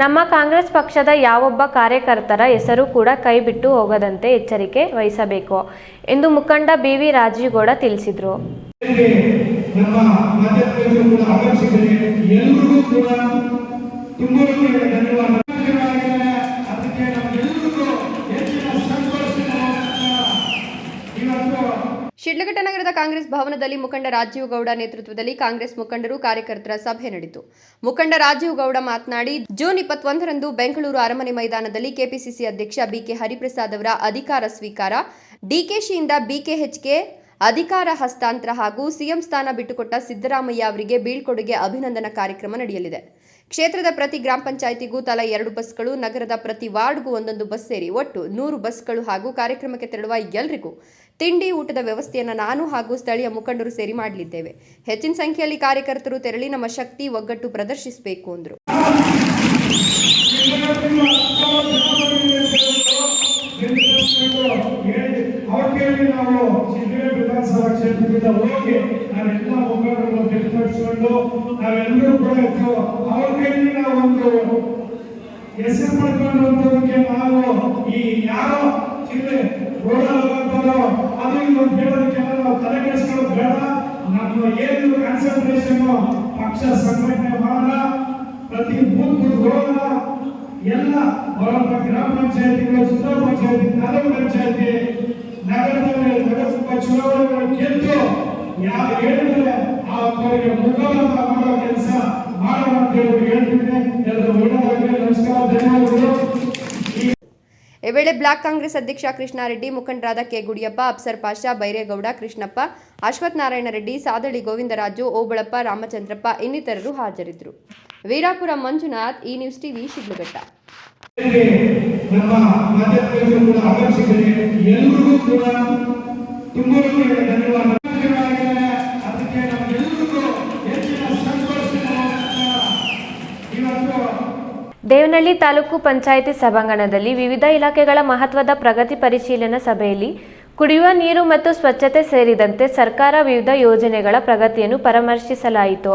ನಮ್ಮ ಕಾಂಗ್ರೆಸ್ ಪಕ್ಷದ ಯಾವೊಬ್ಬ ಕಾರ್ಯಕರ್ತರ ಹೆಸರು ಕೂಡ ಕೈಬಿಟ್ಟು ಹೋಗದಂತೆ ಎಚ್ಚರಿಕೆ ವಹಿಸಬೇಕು ಎಂದು ಮುಖಂಡ BV ರಾಜೀವ್ಗೌಡ ತಿಳಿಸಿದರು. ಶಿಡ್ಲಘಟ್ಟ ನಗರದ ಕಾಂಗ್ರೆಸ್ ಭವನದಲ್ಲಿ ಮುಖಂಡ ರಾಜೀವ್ ಗೌಡ ನೇತೃತ್ವದಲ್ಲಿ ಕಾಂಗ್ರೆಸ್ ಮುಖಂಡರು ಕಾರ್ಯಕರ್ತರ ಸಭೆ ನಡೆಯಿತು. ಮುಖಂಡ ರಾಜೀವ್ ಗೌಡ ಮಾತನಾಡಿ, ಜೂನ್ 21ರಂದು ಬೆಂಗಳೂರು ಅರಮನೆ ಮೈದಾನದಲ್ಲಿ ಕೆಪಿಸಿಸಿ ಅಧ್ಯಕ್ಷ BK ಹರಿಪ್ರಸಾದ್ ಅವರ ಅಧಿಕಾರ ಸ್ವೀಕಾರ, DKಶಿಯಿಂದ BKHಗೆ ಅಧಿಕಾರ ಹಸ್ತಾಂತರ ಹಾಗೂ ಸಿಎಂ ಸ್ಥಾನ ಬಿಟ್ಟುಕೊಟ್ಟ ಸಿದ್ದರಾಮಯ್ಯ ಅವರಿಗೆ ಬೀಳ್ಕೊಡುಗೆ ಅಭಿನಂದನಾ ಕಾರ್ಯಕ್ರಮ ನಡೆಯಲಿದೆ. ಕ್ಷೇತ್ರದ ಪ್ರತಿ ಗ್ರಾಮ ಪಂಚಾಯಿತಿಗೂ ತಲಾ 2 ಬಸ್ಗಳು, ನಗರದ ಪ್ರತಿ ವಾರ್ಡ್ಗೂ 1 ಬಸ್ ಸೇರಿ ಒಟ್ಟು 100 ಬಸ್ಗಳು ಹಾಗೂ ಕಾರ್ಯಕ್ರಮಕ್ಕೆ ತೆರಳುವ ಎಲ್ಲರಿಗೂ ತಿಂಡಿ ಊಟದ ವ್ಯವಸ್ಥೆಯನ್ನು ನಾನು ಹಾಗೂ ಸ್ಥಳೀಯ ಮುಖಂಡರು ಸೇರಿ ಮಾಡಲಿದ್ದೇವೆ. ಹೆಚ್ಚಿನ ಸಂಖ್ಯೆಯಲ್ಲಿ ಕಾರ್ಯಕರ್ತರು ತೆರಳಿ ನಮ್ಮ ಶಕ್ತಿ ಒಗ್ಗಟ್ಟು ಪ್ರದರ್ಶಿಸಬೇಕು ಎಂದರು. ವಿಧಾನಸಭಾ ಕ್ಷೇತ್ರದಿಂದ ಹೋಗಿ ನಾವೆಲ್ಲ ಮುಖಂಡರು ವ್ಯಕ್ತಪಡಿಸಿಕೊಂಡು ನಾವೆಲ್ಲರೂ ಕೂಡ ಅವ್ರ ಕೈಯಲ್ಲಿ ನಾವೊಂದು ಹೆಸರು ಮಾಡ್ಕೊಂಡಂತದಕ್ಕೆ ನಾವು ಈ ಯಾರೋ ಜಿಲ್ಲೆ ರೋಡಲ್ಲೋ ಅದು ಇನ್ನೊಂದು ಹೇಳೋದಕ್ಕೆಲ್ಲ ನಾವು ತಲೆ ಕೆಡಿಸ್ಕೊಳ್ಳೋದು ಬೇಡ. ನಮ್ಮ ಏನು ಕಾನ್ಸಂಟ್ರೇಷನ್ ಪಕ್ಷ ಸಂಘಟನೆ ಮಾಡೋಣ, ಪ್ರತಿ ಬೂತ್ ಹೋಗೋಣ, ಎಲ್ಲ ಬರೋಬ್ಬ ಗ್ರಾಮ ಪಂಚಾಯತಿಗಳು, ಜಿಲ್ಲಾ ಪಂಚಾಯತಿ, ತಾಲೂಕು ಪಂಚಾಯತಿ, ನಗರದಲ್ಲಿ ನಗರಸಭಾ ಚುನಾವಣೆಗಳು ಗೆದ್ದು ಯಾರು ಹೇಳಿದ್ರೆ ಅವರಿಗೆ ಮುಖಾಂತರ ಮಾಡೋ ಕೆಲಸ ಮಾಡೋಣ ಅಂತ ಹೇಳ್ತಿದ್ದೇನೆ. ಎಲ್ಲರೂ ಒಳ್ಳೆಯದಾಗಲಿ. ನಮಸ್ಕಾರ, ಧನ್ಯವಾದಗಳು. ಈ ವೇಳೆ ಬ್ಲಾಕ್ ಕಾಂಗ್ರೆಸ್ ಅಧ್ಯಕ್ಷ ಕೃಷ್ಣಾರೆಡ್ಡಿ, ಮುಖಂಡರಾದ ಕೆ ಗುಡಿಯಪ್ಪ, ಅಫ್ಸರ್ ಪಾಷಾ, ಬೈರೇಗೌಡ, ಕೃಷ್ಣಪ್ಪ, ಅಶ್ವಥ್ ನಾರಾಯಣ ರೆಡ್ಡಿ, ಸಾದಳಿ ಗೋವಿಂದರಾಜು, ಓಬಳಪ್ಪ, ರಾಮಚಂದ್ರಪ್ಪ ಇನ್ನಿತರರು ಹಾಜರಿದ್ದರು. ವೀರಾಪುರ ಮಂಜುನಾಥ್, ಈ ನ್ಯೂಸ್ ಟಿವಿ, ಶಿಡ್ಲಘಟ್ಟ. ನಮ್ಮ ಮಾಧ್ಯಮಗಳು ಕೂಡ ಆಗಮಿಸಿದರೆ ಎಲ್ಲರಿಗೂ ಕೂಡ ತುಂಬಾ ಧನ್ಯವಾದ. ಅದಕ್ಕೆ ನಮಗೆಲ್ಲರಿಗೂ ಹೆಚ್ಚಿನ ಸಂತೋಷ. ಇವತ್ತು ದೇವನಹಳ್ಳಿ ತಾಲೂಕು ಪಂಚಾಯಿತಿ ಸಭಾಂಗಣದಲ್ಲಿ ವಿವಿಧ ಇಲಾಖೆಗಳ ಮಹತ್ವದ ಪ್ರಗತಿ ಪರಿಶೀಲನಾ ಸಭೆಯಲ್ಲಿ ಕುಡಿಯುವ ನೀರು ಮತ್ತು ಸ್ವಚ್ಛತೆ ಸೇರಿದಂತೆ ಸರ್ಕಾರ ವಿವಿಧ ಯೋಜನೆಗಳ ಪ್ರಗತಿಯನ್ನು ಪರಾಮರ್ಶಿಸಲಾಯಿತು.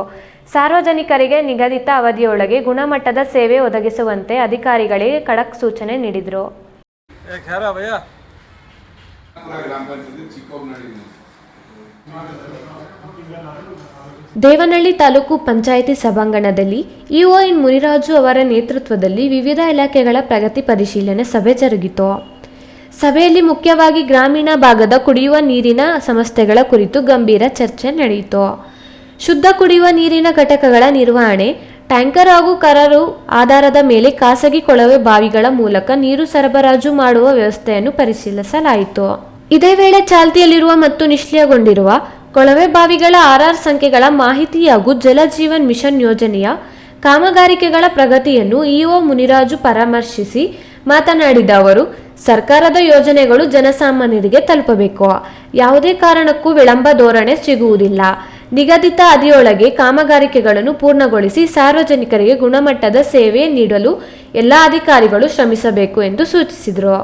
ಸಾರ್ವಜನಿಕರಿಗೆ ನಿಗದಿತ ಅವಧಿಯೊಳಗೆ ಗುಣಮಟ್ಟದ ಸೇವೆ ಒದಗಿಸುವಂತೆ ಅಧಿಕಾರಿಗಳಿಗೆ ಖಡಕ್ ಸೂಚನೆ ನೀಡಿದರು. ದೇವನಹಳ್ಳಿ ತಾಲೂಕು ಪಂಚಾಯಿತಿ ಸಭಾಂಗಣದಲ್ಲಿ ಇಒ ಎನ್ ಮುನಿರಾಜು ಅವರ ನೇತೃತ್ವದಲ್ಲಿ ವಿವಿಧ ಇಲಾಖೆಗಳ ಪ್ರಗತಿ ಪರಿಶೀಲನೆ ಸಭೆ ಜರುಗಿತು. ಸಭೆಯಲ್ಲಿ ಮುಖ್ಯವಾಗಿ ಗ್ರಾಮೀಣ ಭಾಗದ ಕುಡಿಯುವ ನೀರಿನ ಸಮಸ್ಯೆಗಳ ಕುರಿತು ಗಂಭೀರ ಚರ್ಚೆ ನಡೆಯಿತು. ಶುದ್ಧ ಕುಡಿಯುವ ನೀರಿನ ಘಟಕಗಳ ನಿರ್ವಹಣೆ, ಟ್ಯಾಂಕರ್ ಹಾಗೂ ಕರಾರು ಆಧಾರದ ಮೇಲೆ ಖಾಸಗಿ ಕೊಳವೆ ಬಾವಿಗಳ ಮೂಲಕ ನೀರು ಸರಬರಾಜು ಮಾಡುವ ವ್ಯವಸ್ಥೆಯನ್ನು ಪರಿಶೀಲಿಸಲಾಯಿತು. ಇದೇ ವೇಳೆ ಚಾಲ್ತಿಯಲ್ಲಿರುವ ಮತ್ತು ನಿಷ್ಕ್ರಿಯಗೊಂಡಿರುವ ಕೊಳವೆ ಬಾವಿಗಳ RR ಸಂಖ್ಯೆಗಳ ಮಾಹಿತಿ ಹಾಗೂ ಜಲಜೀವನ್ ಮಿಷನ್ ಯೋಜನೆಯ ಕಾಮಗಾರಿಕೆಗಳ ಪ್ರಗತಿಯನ್ನು ಇಒ ಮುನಿರಾಜು ಪರಾಮರ್ಶಿಸಿ ಮಾತನಾಡಿದ ಅವರು, ಸರ್ಕಾರದ ಯೋಜನೆಗಳು ಜನಸಾಮಾನ್ಯರಿಗೆ ತಲುಪಬೇಕು. ಯಾವುದೇ ಕಾರಣಕ್ಕೂ ವಿಳಂಬ ಧೋರಣೆ ಸಿಗುವುದಿಲ್ಲ. ನಿಗದಿತ ಅವಧಿಯೊಳಗೆ ಕಾಮಗಾರಿಕೆಗಳನ್ನು ಪೂರ್ಣಗೊಳಿಸಿ ಸಾರ್ವಜನಿಕರಿಗೆ ಗುಣಮಟ್ಟದ ಸೇವೆ ನೀಡಲು ಎಲ್ಲ ಅಧಿಕಾರಿಗಳು ಶ್ರಮಿಸಬೇಕು ಎಂದು ಸೂಚಿಸಿದರು.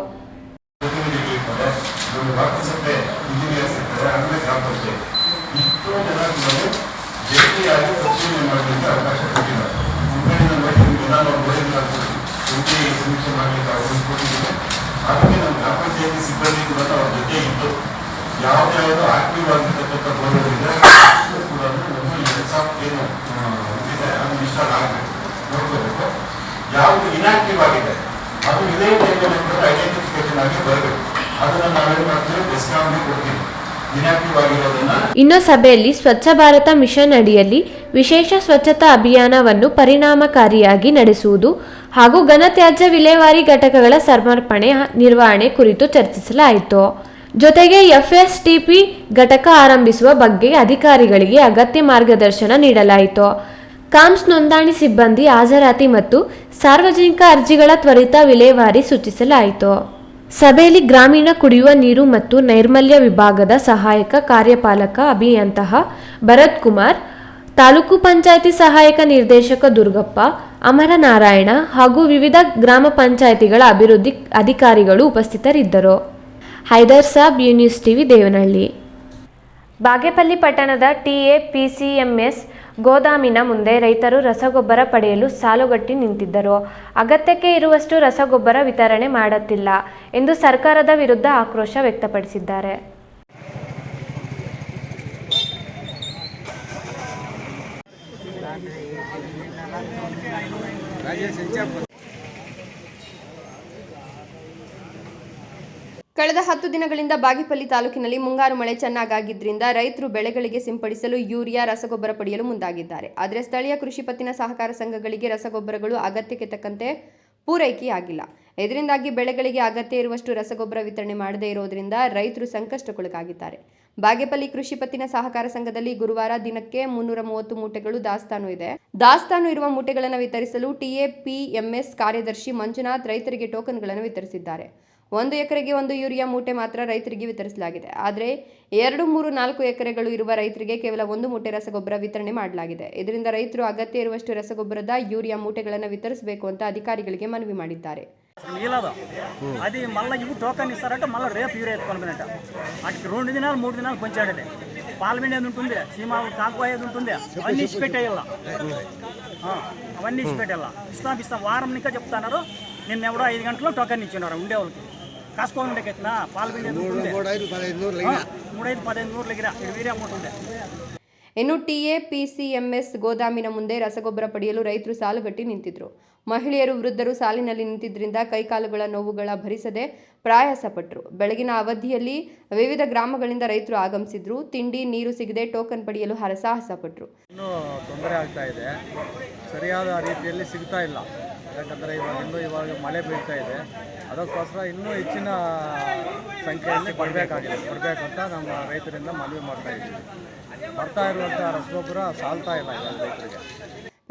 ಸಿಬ್ಬಂದಿ ಕೂಡ ಅವ್ರ ಜೊತೆ ಇದ್ದು ಯಾವ್ದಾದ್ರು ಆಕ್ಟಿವ್ ಆಗಿರ್ತಕ್ಕಂಥ ಬೋರ್ಡ್ಗಳಿದೆ ಕೂಡ ಏನು ಇದೆ ಅದನ್ನು ಇನ್ಸ್ಟಾಲ್ ಆಗಬೇಕು, ನೋಡ್ಕೋಬೇಕು. ಯಾವುದು ಇನ್ಆಕ್ಟಿವ್ ಆಗಿದೆ ಅದು ಇದೇ ಟೈಮಲ್ಲಿ ಕೂಡ ಐಡೆಂಟಿಫಿಕೇಶನ್ ಆಗಿ ಬರಬೇಕು. ಅದನ್ನು ನಾವೇನು ಮಾಡ್ತೀವಿ, ಡಿಸ್ಕೌಂಟ್ ಕೊಡ್ತೀವಿ ಇನ್ಆಕ್ಟಿವ್ ಆಗಿರೋದನ್ನ. ಇನ್ನು ಸಭೆಯಲ್ಲಿ ಸ್ವಚ್ಛ ಭಾರತ ಮಿಷನ್ ಅಡಿಯಲ್ಲಿ ವಿಶೇಷ ಸ್ವಚ್ಛತಾ ಅಭಿಯಾನವನ್ನು ಪರಿಣಾಮಕಾರಿಯಾಗಿ ನಡೆಸುವುದು ಹಾಗೂ ಘನತ್ಯಾಜ್ಯ ವಿಲೇವಾರಿ ಘಟಕಗಳ ಸಮರ್ಪಣೆ ನಿರ್ವಹಣೆ ಕುರಿತು ಚರ್ಚಿಸಲಾಯಿತು. ಜೊತೆಗೆ FSTP ಘಟಕ ಆರಂಭಿಸುವ ಬಗ್ಗೆ ಅಧಿಕಾರಿಗಳಿಗೆ ಅಗತ್ಯ ಮಾರ್ಗದರ್ಶನ ನೀಡಲಾಯಿತು. ಕಾಮ್ಸ್ ನೋಂದಣಿ ಸಿಬ್ಬಂದಿ ಹಾಜರಾತಿ ಮತ್ತು ಸಾರ್ವಜನಿಕ ಅರ್ಜಿಗಳ ತ್ವರಿತ ವಿಲೇವಾರಿ ಸೂಚಿಸಲಾಯಿತು. ಸಭೆಯಲ್ಲಿ ಗ್ರಾಮೀಣ ಕುಡಿಯುವ ನೀರು ಮತ್ತು ನೈರ್ಮಲ್ಯ ವಿಭಾಗದ ಸಹಾಯಕ ಕಾರ್ಯಪಾಲಕ ಅಭಿಯಂತಹ ಭರತ್ ಕುಮಾರ್, ತಾಲೂಕು ಪಂಚಾಯಿತಿ ಸಹಾಯಕ ನಿರ್ದೇಶಕ ದುರ್ಗಪ್ಪ, ಅಮರನಾರಾಯಣ ಹಾಗೂ ವಿವಿಧ ಗ್ರಾಮ ಪಂಚಾಯಿತಿಗಳ ಅಭಿವೃದ್ಧಿ ಅಧಿಕಾರಿಗಳು ಉಪಸ್ಥಿತರಿದ್ದರು. Haider Sab, news TV, Devanahalli. ಬಾಗೇಪಲ್ಲಿ ಪಟ್ಟಣದ TAPCMS ಗೋದಾಮಿನ ಮುಂದೆ ರೈತರು ರಸಗೊಬ್ಬರ ಪಡೆಯಲು ಸಾಲುಗಟ್ಟಿ ನಿಂತಿದ್ದರು. ಅಗತ್ಯಕ್ಕೆ ಇರುವಷ್ಟು ರಸಗೊಬ್ಬರ ವಿತರಣೆ ಮಾಡುತ್ತಿಲ್ಲ ಎಂದು ಸರ್ಕಾರದ ವಿರುದ್ಧ ಆಕ್ರೋಶ ವ್ಯಕ್ತಪಡಿಸಿದ್ದಾರೆ. ಕಳೆದ 10 ದಿನಗಳಿಂದ ಬಾಗೇಪಲ್ಲಿ ತಾಲೂಕಿನಲ್ಲಿ ಮುಂಗಾರು ಮಳೆ ಚೆನ್ನಾಗಾಗಿದ್ದರಿಂದ ರೈತರು ಬೆಳೆಗಳಿಗೆ ಸಿಂಪಡಿಸಲು ಯೂರಿಯಾ ರಸಗೊಬ್ಬರ ಪಡೆಯಲು ಮುಂದಾಗಿದ್ದಾರೆ. ಆದರೆ ಸ್ಥಳೀಯ ಕೃಷಿ ಪತ್ತಿನ ಸಹಕಾರ ಸಂಘಗಳಿಗೆ ರಸಗೊಬ್ಬರಗಳು ಅಗತ್ಯಕ್ಕೆ ತಕ್ಕಂತೆ ಪೂರೈಕೆಯಾಗಿಲ್ಲ. ಇದರಿಂದಾಗಿ ಬೆಳೆಗಳಿಗೆ ಅಗತ್ಯ ಇರುವಷ್ಟು ರಸಗೊಬ್ಬರ ವಿತರಣೆ ಮಾಡದೇ ಇರೋದ್ರಿಂದ ರೈತರು ಸಂಕಷ್ಟಕ್ಕೊಳಗಾಗಿದ್ದಾರೆ. ಬಾಗೇಪಲ್ಲಿ ಕೃಷಿ ಪತ್ತಿನ ಸಹಕಾರ ಸಂಘದಲ್ಲಿ ಗುರುವಾರ ದಿನಕ್ಕೆ 330 ಮೂಟೆಗಳು ದಾಸ್ತಾನು ಇದೆ. ದಾಸ್ತಾನು ಇರುವ ಮೂಟೆಗಳನ್ನು ವಿತರಿಸಲು TAPMS ಕಾರ್ಯದರ್ಶಿ ಮಂಜುನಾಥ್ ರೈತರಿಗೆ ಟೋಕನ್ಗಳನ್ನು ವಿತರಿಸಿದ್ದಾರೆ. 1 ಎಕರೆಗೆ 1 ಯೂರಿಯಾ ಮೂಟೆ ಮಾತ್ರ ರೈತರಿಗೆ ವಿತರಿಸಲಾಗಿದೆ. ಆದರೆ 2, 3, 4 ಎಕರೆಗಳು ಇರುವ ರೈತರಿಗೆ ಕೇವಲ 1 ಮೂಟೆ ರಸಗೊಬ್ಬರ ವಿತರಣೆ ಮಾಡಲಾಗಿದೆ. ಇದರಿಂದ ರೈತರು ಅಗತ್ಯ ಇರುವಷ್ಟು ರಸಗೊಬ್ಬರದ యూరియా మూటಗಳನ್ನು వితరిಸಬೇಕು ಅಂತ అధికారిಗಳಿಗೆ మನవి ಮಾಡಿದ್ದಾರೆ. అది మళ్ళీ ఇవి టోకన్ ఇస్తారంటే మళ్ళీ రేపు యూరియా ఎత్తుకోనట అటు 2 దినాలు 3 దినాలు పంచాడది పాల్మెంట్ ఏది ఉంటుంది, సీమాలు కాకు అయ్యేది ఉంటుంది, అవన్నీ ఇచ్చి పెట్టేయాల, అవన్నీ ఇచ్చి పెట్టేయాల. ఇస్తాం వారం ఇంకా చెప్తున్నారు. నిన్న ఎవడో 5 గంటలు టోకన్ ఇచ్చినారు ఉండే వాళ్ళకి కాసుకోని ఉండే ఎట్లా పాల్మెంట్ ఏది ఉంటుంది 3-5-15 దగ్గర యూరియా మూట ఉంది. ಇನ್ನು TAPCMS ಗೋದಾಮಿನ ಮುಂದೆ ರಸಗೊಬ್ಬರ ಪಡೆಯಲು ರೈತರು ಸಾಲುಗಟ್ಟಿ ನಿಂತಿದ್ರು. ಮಹಿಳೆಯರು, ವೃದ್ಧರು ಸಾಲಿನಲ್ಲಿ ನಿಂತಿದ್ದರಿಂದ ಕೈಕಾಲುಗಳ ನೋವುಗಳ ಭರಿಸದೆ ಪ್ರಯಾಸಪಟ್ಟರು. ಬೆಳಗಿನ ಅವಧಿಯಲ್ಲಿ ವಿವಿಧ ಗ್ರಾಮಗಳಿಂದ ರೈತರು ಆಗಮಿಸಿದ್ರು. ತಿಂಡಿ ನೀರು ಸಿಗದೆ ಟೋಕನ್ ಪಡೆಯಲು ಹರಸಾಹಸ ಪಟ್ಟರು. ಇನ್ನೂ ತೊಂದರೆ ಆಗ್ತಾ ಇದೆ, ಸರಿಯಾದ ರೀತಿಯಲ್ಲಿ ಸಿಗ್ತಾ ಇಲ್ಲ. ಯಾಕಂದರೆ ಇವಾಗ ಮಳೆ ಬೀಳ್ತಾ ಇದೆ, ಅದಕ್ಕೋಸ್ಕರ ಇನ್ನೂ ಹೆಚ್ಚಿನ ಸಂಖ್ಯೆಯಲ್ಲಿ ಬರಬೇಕಂತ ನಮ್ಮ ರೈತರಿಂದ ಮನವಿ ಮಾಡ್ತಾ ಇದ್ದೀವಿ. ಬರ್ತಾ ಇರುವಂಥ ರಸಗೊಬ್ಬರ ಸಾಲ್ತಾ ಇಲ್ಲ ರೈತರಿಗೆ.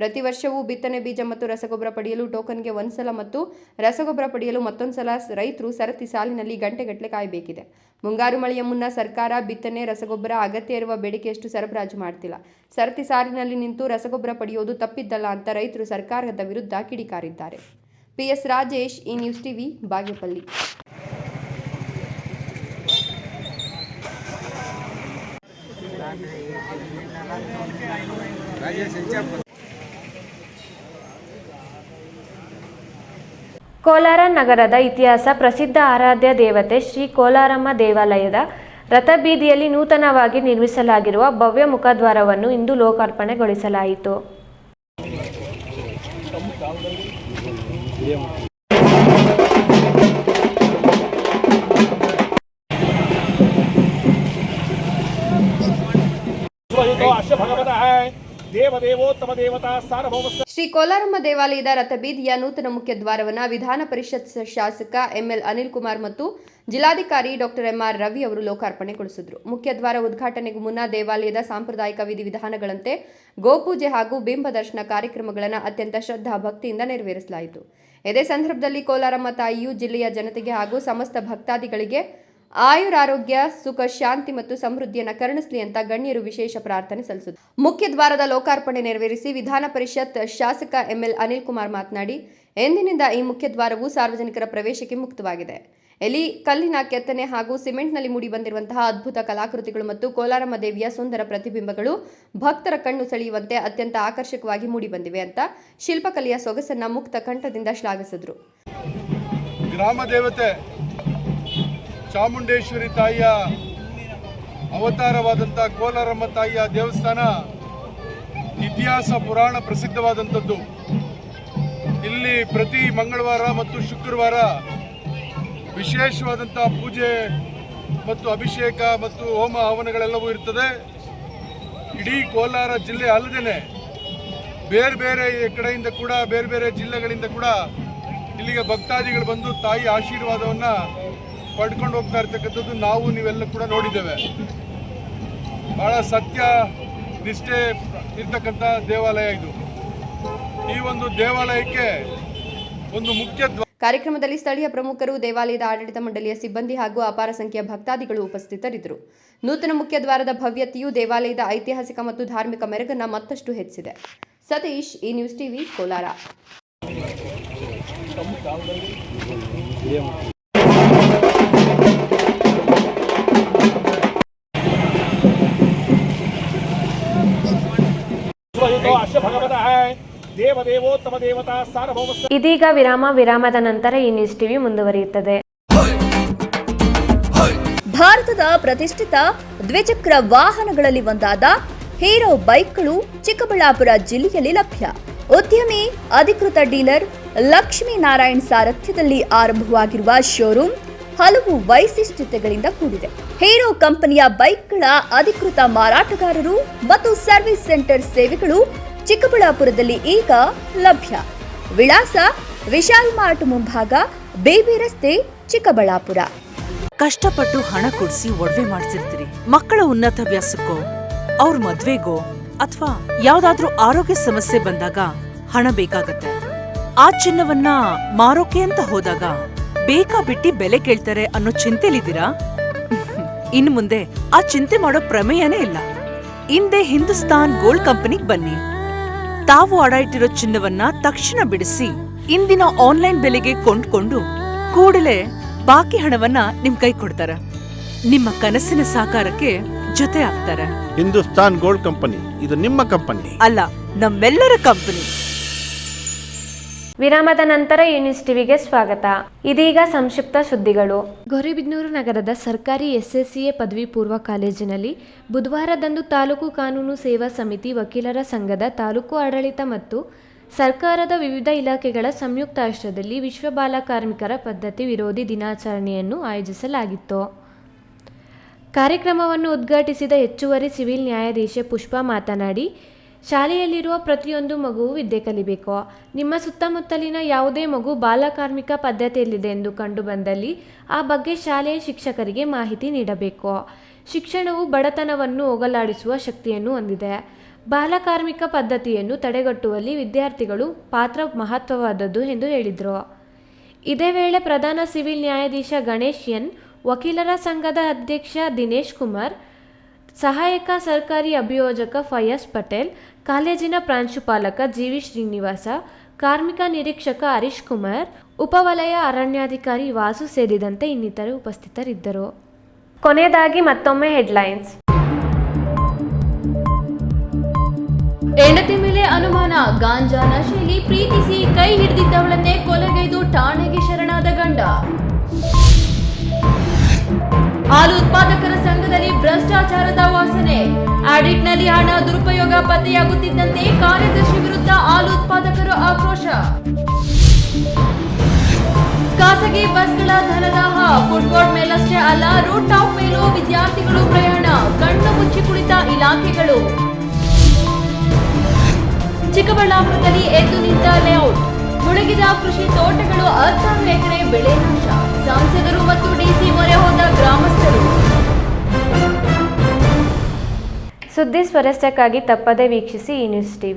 ಪ್ರತಿ ವರ್ಷವೂ ಬಿತ್ತನೆ ಬೀಜ ಮತ್ತು ರಸಗೊಬ್ಬರ ಪಡೆಯಲು ಟೋಕನ್ಗೆ ಒಂದ್ಸಲ ಮತ್ತು ರಸಗೊಬ್ಬರ ಪಡೆಯಲು ಮತ್ತೊಂದು ಸಲ ರೈತರು ಸರತಿ ಸಾಲಿನಲ್ಲಿ ಗಂಟೆಗಟ್ಟಲೆ ಕಾಯಬೇಕಿದೆ. ಮುಂಗಾರು ಮಳೆಯ ಮುನ್ನ ಸರ್ಕಾರ ಬಿತ್ತನೆ ರಸಗೊಬ್ಬರ ಅಗತ್ಯ ಇರುವ ಬೇಡಿಕೆಯಷ್ಟು ಸರಬರಾಜು ಮಾಡ್ತಿಲ್ಲ. ಸರತಿ ಸಾಲಿನಲ್ಲಿ ನಿಂತು ರಸಗೊಬ್ಬರ ಪಡೆಯುವುದು ತಪ್ಪಿದ್ದಲ್ಲ ಅಂತ ರೈತರು ಸರ್ಕಾರದ ವಿರುದ್ಧ ಕಿಡಿಕಾರಿದ್ದಾರೆ. PS Rajesh, news TV, Bagepalli. Kolar ನಗರದ ಇತಿಹಾಸ ಪ್ರಸಿದ್ಧ ಆರಾಧ್ಯ ದೇವತೆ ಶ್ರೀ ಕೋಲಾರಮ್ಮ ದೇವಾಲಯದ ರಥಬೀದಿಯಲ್ಲಿ ನೂತನವಾಗಿ ನಿರ್ಮಿಸಲಾಗಿರುವ ಭವ್ಯ ಮುಖದ್ವಾರವನ್ನು ಇಂದು ಲೋಕಾರ್ಪಣೆಗೊಳಿಸಲಾಯಿತು. ಶ್ರೀ ಕೋಲಾರಮ್ಮ ದೇವಾಲಯದ ರಥಬೀದಿಯ ನೂತನ ಮುಖ್ಯ ದ್ವಾರವನ್ನು ವಿಧಾನ ಪರಿಷತ್ ಶಾಸಕ ML ಅನಿಲ್ ಕುಮಾರ್ ಮತ್ತು ಜಿಲ್ಲಾಧಿಕಾರಿ Dr. MR ರವಿ ಅವರು ಲೋಕಾರ್ಪಣೆಗೊಳಿಸಿದರು. ಮುಖ್ಯ ದ್ವಾರ ಉದ್ಘಾಟನೆಗೂ ಮುನ್ನ ದೇವಾಲಯದ ಸಾಂಪ್ರದಾಯಿಕ ವಿಧಿವಿಧಾನಗಳಂತೆ ಗೋಪೂಜೆ ಹಾಗೂ ಬಿಂಬ ದರ್ಶನ ಕಾರ್ಯಕ್ರಮಗಳನ್ನು ಅತ್ಯಂತ ಶ್ರದ್ಧಾ ಭಕ್ತಿಯಿಂದ ನೆರವೇರಿಸಲಾಯಿತು. ಇದೇ ಸಂದರ್ಭದಲ್ಲಿ ಕೋಲಾರಮ್ಮ ತಾಯಿಯು ಜಿಲ್ಲೆಯ ಜನತೆಗೆ ಹಾಗೂ ಸಮಸ್ತ ಭಕ್ತಾದಿಗಳಿಗೆ ಆಯುರಾರೋಗ್ಯ ಸುಖ ಶಾಂತಿ ಮತ್ತು ಸಮೃದ್ಧಿಯನ್ನು ಕರುಣಿಸಲಿ ಅಂತ ಗಣ್ಯರು ವಿಶೇಷ ಪ್ರಾರ್ಥನೆ ಸಲ್ಲಿಸಿದರು. ಮುಖ್ಯ ದ್ವಾರದ ಲೋಕಾರ್ಪಣೆ ನೆರವೇರಿಸಿ ವಿಧಾನ ಪರಿಷತ್ ಶಾಸಕ ಎಂಎಲ್ ಅನಿಲ್ ಕುಮಾರ್ ಮಾತನಾಡಿ, ಎಂದಿನಿಂದ ಈ ಮುಖ್ಯ ದ್ವಾರವು ಸಾರ್ವಜನಿಕರ ಪ್ರವೇಶಕ್ಕೆ ಮುಕ್ತವಾಗಿದೆ. ಇಲ್ಲಿ ಕಲ್ಲಿನ ಕೆತ್ತನೆ ಹಾಗೂ ಸಿಮೆಂಟ್ನಲ್ಲಿ ಮೂಡಿ ಬಂದಿರುವಂತಹ ಅದ್ಭುತ ಕಲಾಕೃತಿಗಳು ಮತ್ತು ಕೋಲಾರಮ್ಮ ದೇವಿಯ ಸುಂದರ ಪ್ರತಿಬಿಂಬಗಳು ಭಕ್ತರ ಕಣ್ಣು ಸೆಳೆಯುವಂತೆ ಅತ್ಯಂತ ಆಕರ್ಷಕವಾಗಿ ಮೂಡಿ ಬಂದಿವೆ ಅಂತ ಶಿಲ್ಪಕಲೆಯ ಸೊಗಸನ್ನ ಮುಕ್ತ ಕಂಠದಿಂದ ಶ್ಲಾಘಿಸಿದರು. ಗ್ರಾಮ ದೇವತೆ ಚಾಮುಂಡೇಶ್ವರಿ ತಾಯಿಯ ಅವತಾರವಾದಂಥ ಕೋಲಾರಮ್ಮ ತಾಯಿಯ ದೇವಸ್ಥಾನ ಇತಿಹಾಸ ಪುರಾಣ ಪ್ರಸಿದ್ಧವಾದಂಥದ್ದು. ಇಲ್ಲಿ ಪ್ರತಿ ಮಂಗಳವಾರ ಮತ್ತು ಶುಕ್ರವಾರ ವಿಶೇಷವಾದಂಥ ಪೂಜೆ ಮತ್ತು ಅಭಿಷೇಕ ಮತ್ತು ಹೋಮ ಹವನಗಳೆಲ್ಲವೂ ಇರ್ತದೆ. ಇಡೀ ಕೋಲಾರ ಜಿಲ್ಲೆ ಅಲ್ಲದೆ ಬೇರೆ ಬೇರೆ ಕಡೆಯಿಂದ ಕೂಡ ಬೇರೆ ಬೇರೆ ಜಿಲ್ಲೆಗಳಿಂದ ಕೂಡ ಇಲ್ಲಿಗೆ ಭಕ್ತಾದಿಗಳು ಬಂದು ತಾಯಿ ಆಶೀರ್ವಾದವನ್ನು ಪಡ್ಕೊಂಡು ಹೋಗ್ತಾ ಇರ್ತಕ್ಕಂಥದ್ದು ನಾವು ನೀವೆಲ್ಲ ಕೂಡ ನೋಡಿದ್ದೇವೆ. ಬಹಳ ಸತ್ಯ ನಿಷ್ಠೆ ಇರ್ತಕ್ಕಂಥ ದೇವಾಲಯ ಇದು. ಈ ಒಂದು ದೇವಾಲಯಕ್ಕೆ ಒಂದು ಮುಖ್ಯ ಕಾರ್ಯಕ್ರಮದಲ್ಲಿ ಸ್ಥಳೀಯ ಪ್ರಮುಖರು, ದೇವಾಲಯದ ಆಡಳಿತ ಮಂಡಳಿಯ ಸಿಬ್ಬಂದಿ ಹಾಗೂ ಅಪಾರ ಸಂಖ್ಯೆಯ ಭಕ್ತಾದಿಗಳು ಉಪಸ್ಥಿತರಿದ್ದರು. ನೂತನ ಮುಖ್ಯ ದ್ವಾರದ ಭವ್ಯತೆಯು ದೇವಾಲಯದ ಐತಿಹಾಸಿಕ ಮತ್ತು ಧಾರ್ಮಿಕ ಮೆರುಗನ್ನ ಮತ್ತಷ್ಟು ಹೆಚ್ಚಿದೆ. ಸತೀಶ್, ಈ ನ್ಯೂಸ್ ಟಿವಿ, ಕೋಲಾರ. ಇದೀಗ ವಿರಾಮದ ನಂತರ ಈ ನ್ಯೂಸ್ ಟಿವಿ ಮುಂದುವರಿಯುತ್ತದೆ. ಭಾರತದ ಪ್ರತಿಷ್ಠಿತ ದ್ವಿಚಕ್ರ ವಾಹನಗಳಲ್ಲಿ ಒಂದಾದ ಹೀರೋ ಬೈಕ್ಗಳು ಚಿಕ್ಕಬಳ್ಳಾಪುರ ಜಿಲ್ಲೆಯಲ್ಲಿ ಲಭ್ಯ. ಉದ್ಯಮಿ ಅಧಿಕೃತ ಡೀಲರ್ ಲಕ್ಷ್ಮೀನಾರಾಯಣ್ ಸಾರಥ್ಯದಲ್ಲಿ ಆರಂಭವಾಗಿರುವ ಶೋರೂಮ್ ಹಲವು ವೈಶಿಷ್ಟ್ಯತೆಗಳಿಂದ ಕೂಡಿದೆ. ಹೀರೋ ಕಂಪನಿಯ ಬೈಕ್ಗಳ ಅಧಿಕೃತ ಮಾರಾಟಗಾರರು ಮತ್ತು ಸರ್ವಿಸ್ ಸೆಂಟರ್ ಸೇವೆಗಳು ಚಿಕ್ಕಬಳ್ಳಾಪುರದಲ್ಲಿ ಈಗ ಲಭ್ಯ. ವಿಳಾಸ ವಿಶಾಲ್ ಮಾರ್ಟ್ ಮುಂಭಾಗ, ಬೇಬಿ ರಸ್ತೆ, ಚಿಕ್ಕಬಳ್ಳಾಪುರ. ಕಷ್ಟಪಟ್ಟು ಹಣ ಕೊಡಿಸಿ ಒಡವೆ ಮಾಡಿಸಿರ್ತೀರಿ. ಮಕ್ಕಳ ಉನ್ನತ ವ್ಯಾಸಕ್ಕೋ, ಅವ್ರ ಮದ್ವೆಗೋ ಅಥವಾ ಯಾವ್ದಾದ್ರೂ ಆರೋಗ್ಯ ಸಮಸ್ಯೆ ಬಂದಾಗ ಹಣ ಬೇಕಾಗತ್ತೆ. ಆ ಚಿನ್ನವನ್ನ ಮಾರೋಕೆ ಅಂತ ಹೋದಾಗ ಬೇಕಾ ಬಿಟ್ಟಿ ಬೆಲೆ ಕೇಳ್ತಾರೆ ಅನ್ನೋ ಚಿಂತೆಲಿದ್ದೀರಾ? ಇನ್ನು ಮುಂದೆ ಆ ಚಿಂತೆ ಮಾಡೋ ಪ್ರಮೇಯನೇ ಇಲ್ಲ. ಹಿಂದೆ ಹಿಂದೂಸ್ತಾನ್ ಗೋಲ್ಡ್ ಕಂಪನಿಗೆ ಬನ್ನಿ. ತಾವು ಅಡ ಇಟ್ಟಿರೋ ಚಿನ್ನವನ್ನ ತಕ್ಷಣ ಬಿಡಿಸಿ ಇಂದಿನ ಆನ್ಲೈನ್ ಬೆಲೆಗೆ ಕೊಂಡ್ಕೊಂಡು ಕೂಡಲೇ ಬಾಕಿ ಹಣವನ್ನ ನಿಮ್ ಕೈ ಕೊಡ್ತಾರೆ. ನಿಮ್ಮ ಕನಸಿನ ಸಾಕಾರಕ್ಕೆ ಜೊತೆ ಆಗ್ತಾರೆ. ಹಿಂದೂಸ್ತಾನ್ ಗೋಲ್ಡ್ ಕಂಪನಿ, ಇದು ನಿಮ್ಮ ಕಂಪನಿ ಅಲ್ಲ, ನಮ್ಮೆಲ್ಲರ ಕಂಪನಿ. ವಿರಾಮದ ನಂತರ ಈ ನ್ಯೂಸ್ ಟಿವಿಗೆ ಸ್ವಾಗತ. ಇದೀಗ ಸಂಕ್ಷಿಪ್ತ ಸುದ್ದಿಗಳು. ಗೌರಿಬಿದನೂರು ನಗರದ ಸರ್ಕಾರಿ SSCA ಪದವಿ ಪೂರ್ವ ಕಾಲೇಜಿನಲ್ಲಿ ಬುಧವಾರದಂದು ತಾಲೂಕು ಕಾನೂನು ಸೇವಾ ಸಮಿತಿ, ವಕೀಲರ ಸಂಘದ, ತಾಲೂಕು ಆಡಳಿತ ಮತ್ತು ಸರ್ಕಾರದ ವಿವಿಧ ಇಲಾಖೆಗಳ ಸಂಯುಕ್ತಾಶ್ರಯದಲ್ಲಿ ವಿಶ್ವ ಬಾಲ ಕಾರ್ಮಿಕರ ಪದ್ಧತಿ ವಿರೋಧಿ ದಿನಾಚರಣೆಯನ್ನು ಆಯೋಜಿಸಲಾಗಿತ್ತು. ಕಾರ್ಯಕ್ರಮವನ್ನು ಉದ್ಘಾಟಿಸಿದ ಹೆಚ್ಚುವರಿ ಸಿವಿಲ್ ನ್ಯಾಯಾಧೀಶೆ ಪುಷ್ಪಾ ಮಾತನಾಡಿ, ಶಾಲೆಯಲ್ಲಿರುವ ಪ್ರತಿಯೊಂದು ಮಗುವು ವಿದ್ಯೆ ಕಲಿಬೇಕು. ನಿಮ್ಮ ಸುತ್ತಮುತ್ತಲಿನ ಯಾವುದೇ ಮಗು ಬಾಲಕಾರ್ಮಿಕ ಪದ್ಧತಿಯಲ್ಲಿದೆ ಎಂದು ಕಂಡುಬಂದಲ್ಲಿ ಆ ಬಗ್ಗೆ ಶಾಲೆಯ ಶಿಕ್ಷಕರಿಗೆ ಮಾಹಿತಿ ನೀಡಬೇಕು. ಶಿಕ್ಷಣವು ಬಡತನವನ್ನು ಹೋಗಲಾಡಿಸುವ ಶಕ್ತಿಯನ್ನು ಹೊಂದಿದೆ. ಬಾಲಕಾರ್ಮಿಕ ಪದ್ಧತಿಯನ್ನು ತಡೆಗಟ್ಟುವಲ್ಲಿ ವಿದ್ಯಾರ್ಥಿಗಳು ಪಾತ್ರ ಮಹತ್ವವಾದದ್ದು ಎಂದು ಹೇಳಿದರು. ಇದೇ ವೇಳೆ ಪ್ರಧಾನ ಸಿವಿಲ್ ನ್ಯಾಯಾಧೀಶ ಗಣೇಶ್ ಎನ್, ವಕೀಲರ ಸಂಘದ ಅಧ್ಯಕ್ಷ ದಿನೇಶ್ ಕುಮಾರ್, ಸಹಾಯಕ ಸರ್ಕಾರಿ ಅಭಿಯೋಜಕ ಫಯಾಜ್ ಪಟೇಲ್, ಕಾಲೇಜಿನ ಪ್ರಾಂಶುಪಾಲಕ ಜಿವಿ ಶ್ರೀನಿವಾಸ, ಕಾರ್ಮಿಕ ನಿರೀಕ್ಷಕ ಹರೀಶ್ ಕುಮಾರ್, ಉಪವಲಯ ಅರಣ್ಯಾಧಿಕಾರಿ ವಾಸು ಸೇರಿದಂತೆ ಇನ್ನಿತರರು ಉಪಸ್ಥಿತರಿದ್ದರು. ಕೊನೆಯದಾಗಿ ಮತ್ತೊಮ್ಮೆ ಹೆಡ್ಲೈನ್ಸ್. ಹೆಂಡತಿ ಮೇಲೆ ಅನುಮಾನ, ಗಾಂಜಾ ನಶೆಯಲ್ಲಿ ಪ್ರೀತಿಸಿ ಕೈ ಹಿಡಿದಿದ್ದವಳನ್ನೇ ಕೊಲೆಗೈದು ಠಾಣೆಗೆ ಶರಣಾದ ಗಂಡ. ಹಾಲು ಉತ್ಪಾದಕರ ಸಂಘದಲ್ಲಿ ಭ್ರಷ್ಟಾಚಾರದ ವಾಸನೆ, ಆಡಿಟ್ನಲ್ಲಿ ಹಣ ದುರುಪಯೋಗ ಪತ್ತೆಯಾಗುತ್ತಿದ್ದಂತೆ ಕಾರ್ಯದರ್ಶಿ ವಿರುದ್ಧ ಹಾಲು ಉತ್ಪಾದಕರು ಆಕ್ರೋಶ. ಖಾಸಗಿ ಬಸ್ಗಳ ಧನದಾಹ, ಫುಟ್ಬೋರ್ಡ್ ಮೇಲಷ್ಟೇ ಅಲ್ಲ, ರೂಟ್ ಟಾಪ್ ಮೇಲೂ ವಿದ್ಯಾರ್ಥಿಗಳು ಪ್ರಯಾಣ, ಕಣ್ಣು ಮುಚ್ಚಿ ಕುಳಿತ ಇಲಾಖೆಗಳು. ಚಿಕ್ಕಬಳ್ಳಾಪುರದಲ್ಲಿ ಎದ್ದು ನಿಂತ ಲೇಔಟ್, ಮುಳುಗಿದ ಕೃಷಿ ತೋಟಗಳು, 10 ಎಕರೆ ಬೆಳೆ ನಾಶ, ಸಂಸದರು ಮತ್ತು ಡಿಸಿ ಮೊರೆ ಹೋದ ಗ್ರಾಮಸ್ಥರು. ಸುದ್ದಿ ಸ್ವರಸ್ಯಕ್ಕಾಗಿ ತಪ್ಪದೆ ವೀಕ್ಷಿಸಿ ಈ ನ್ಯೂಸ್ ಟಿವಿ.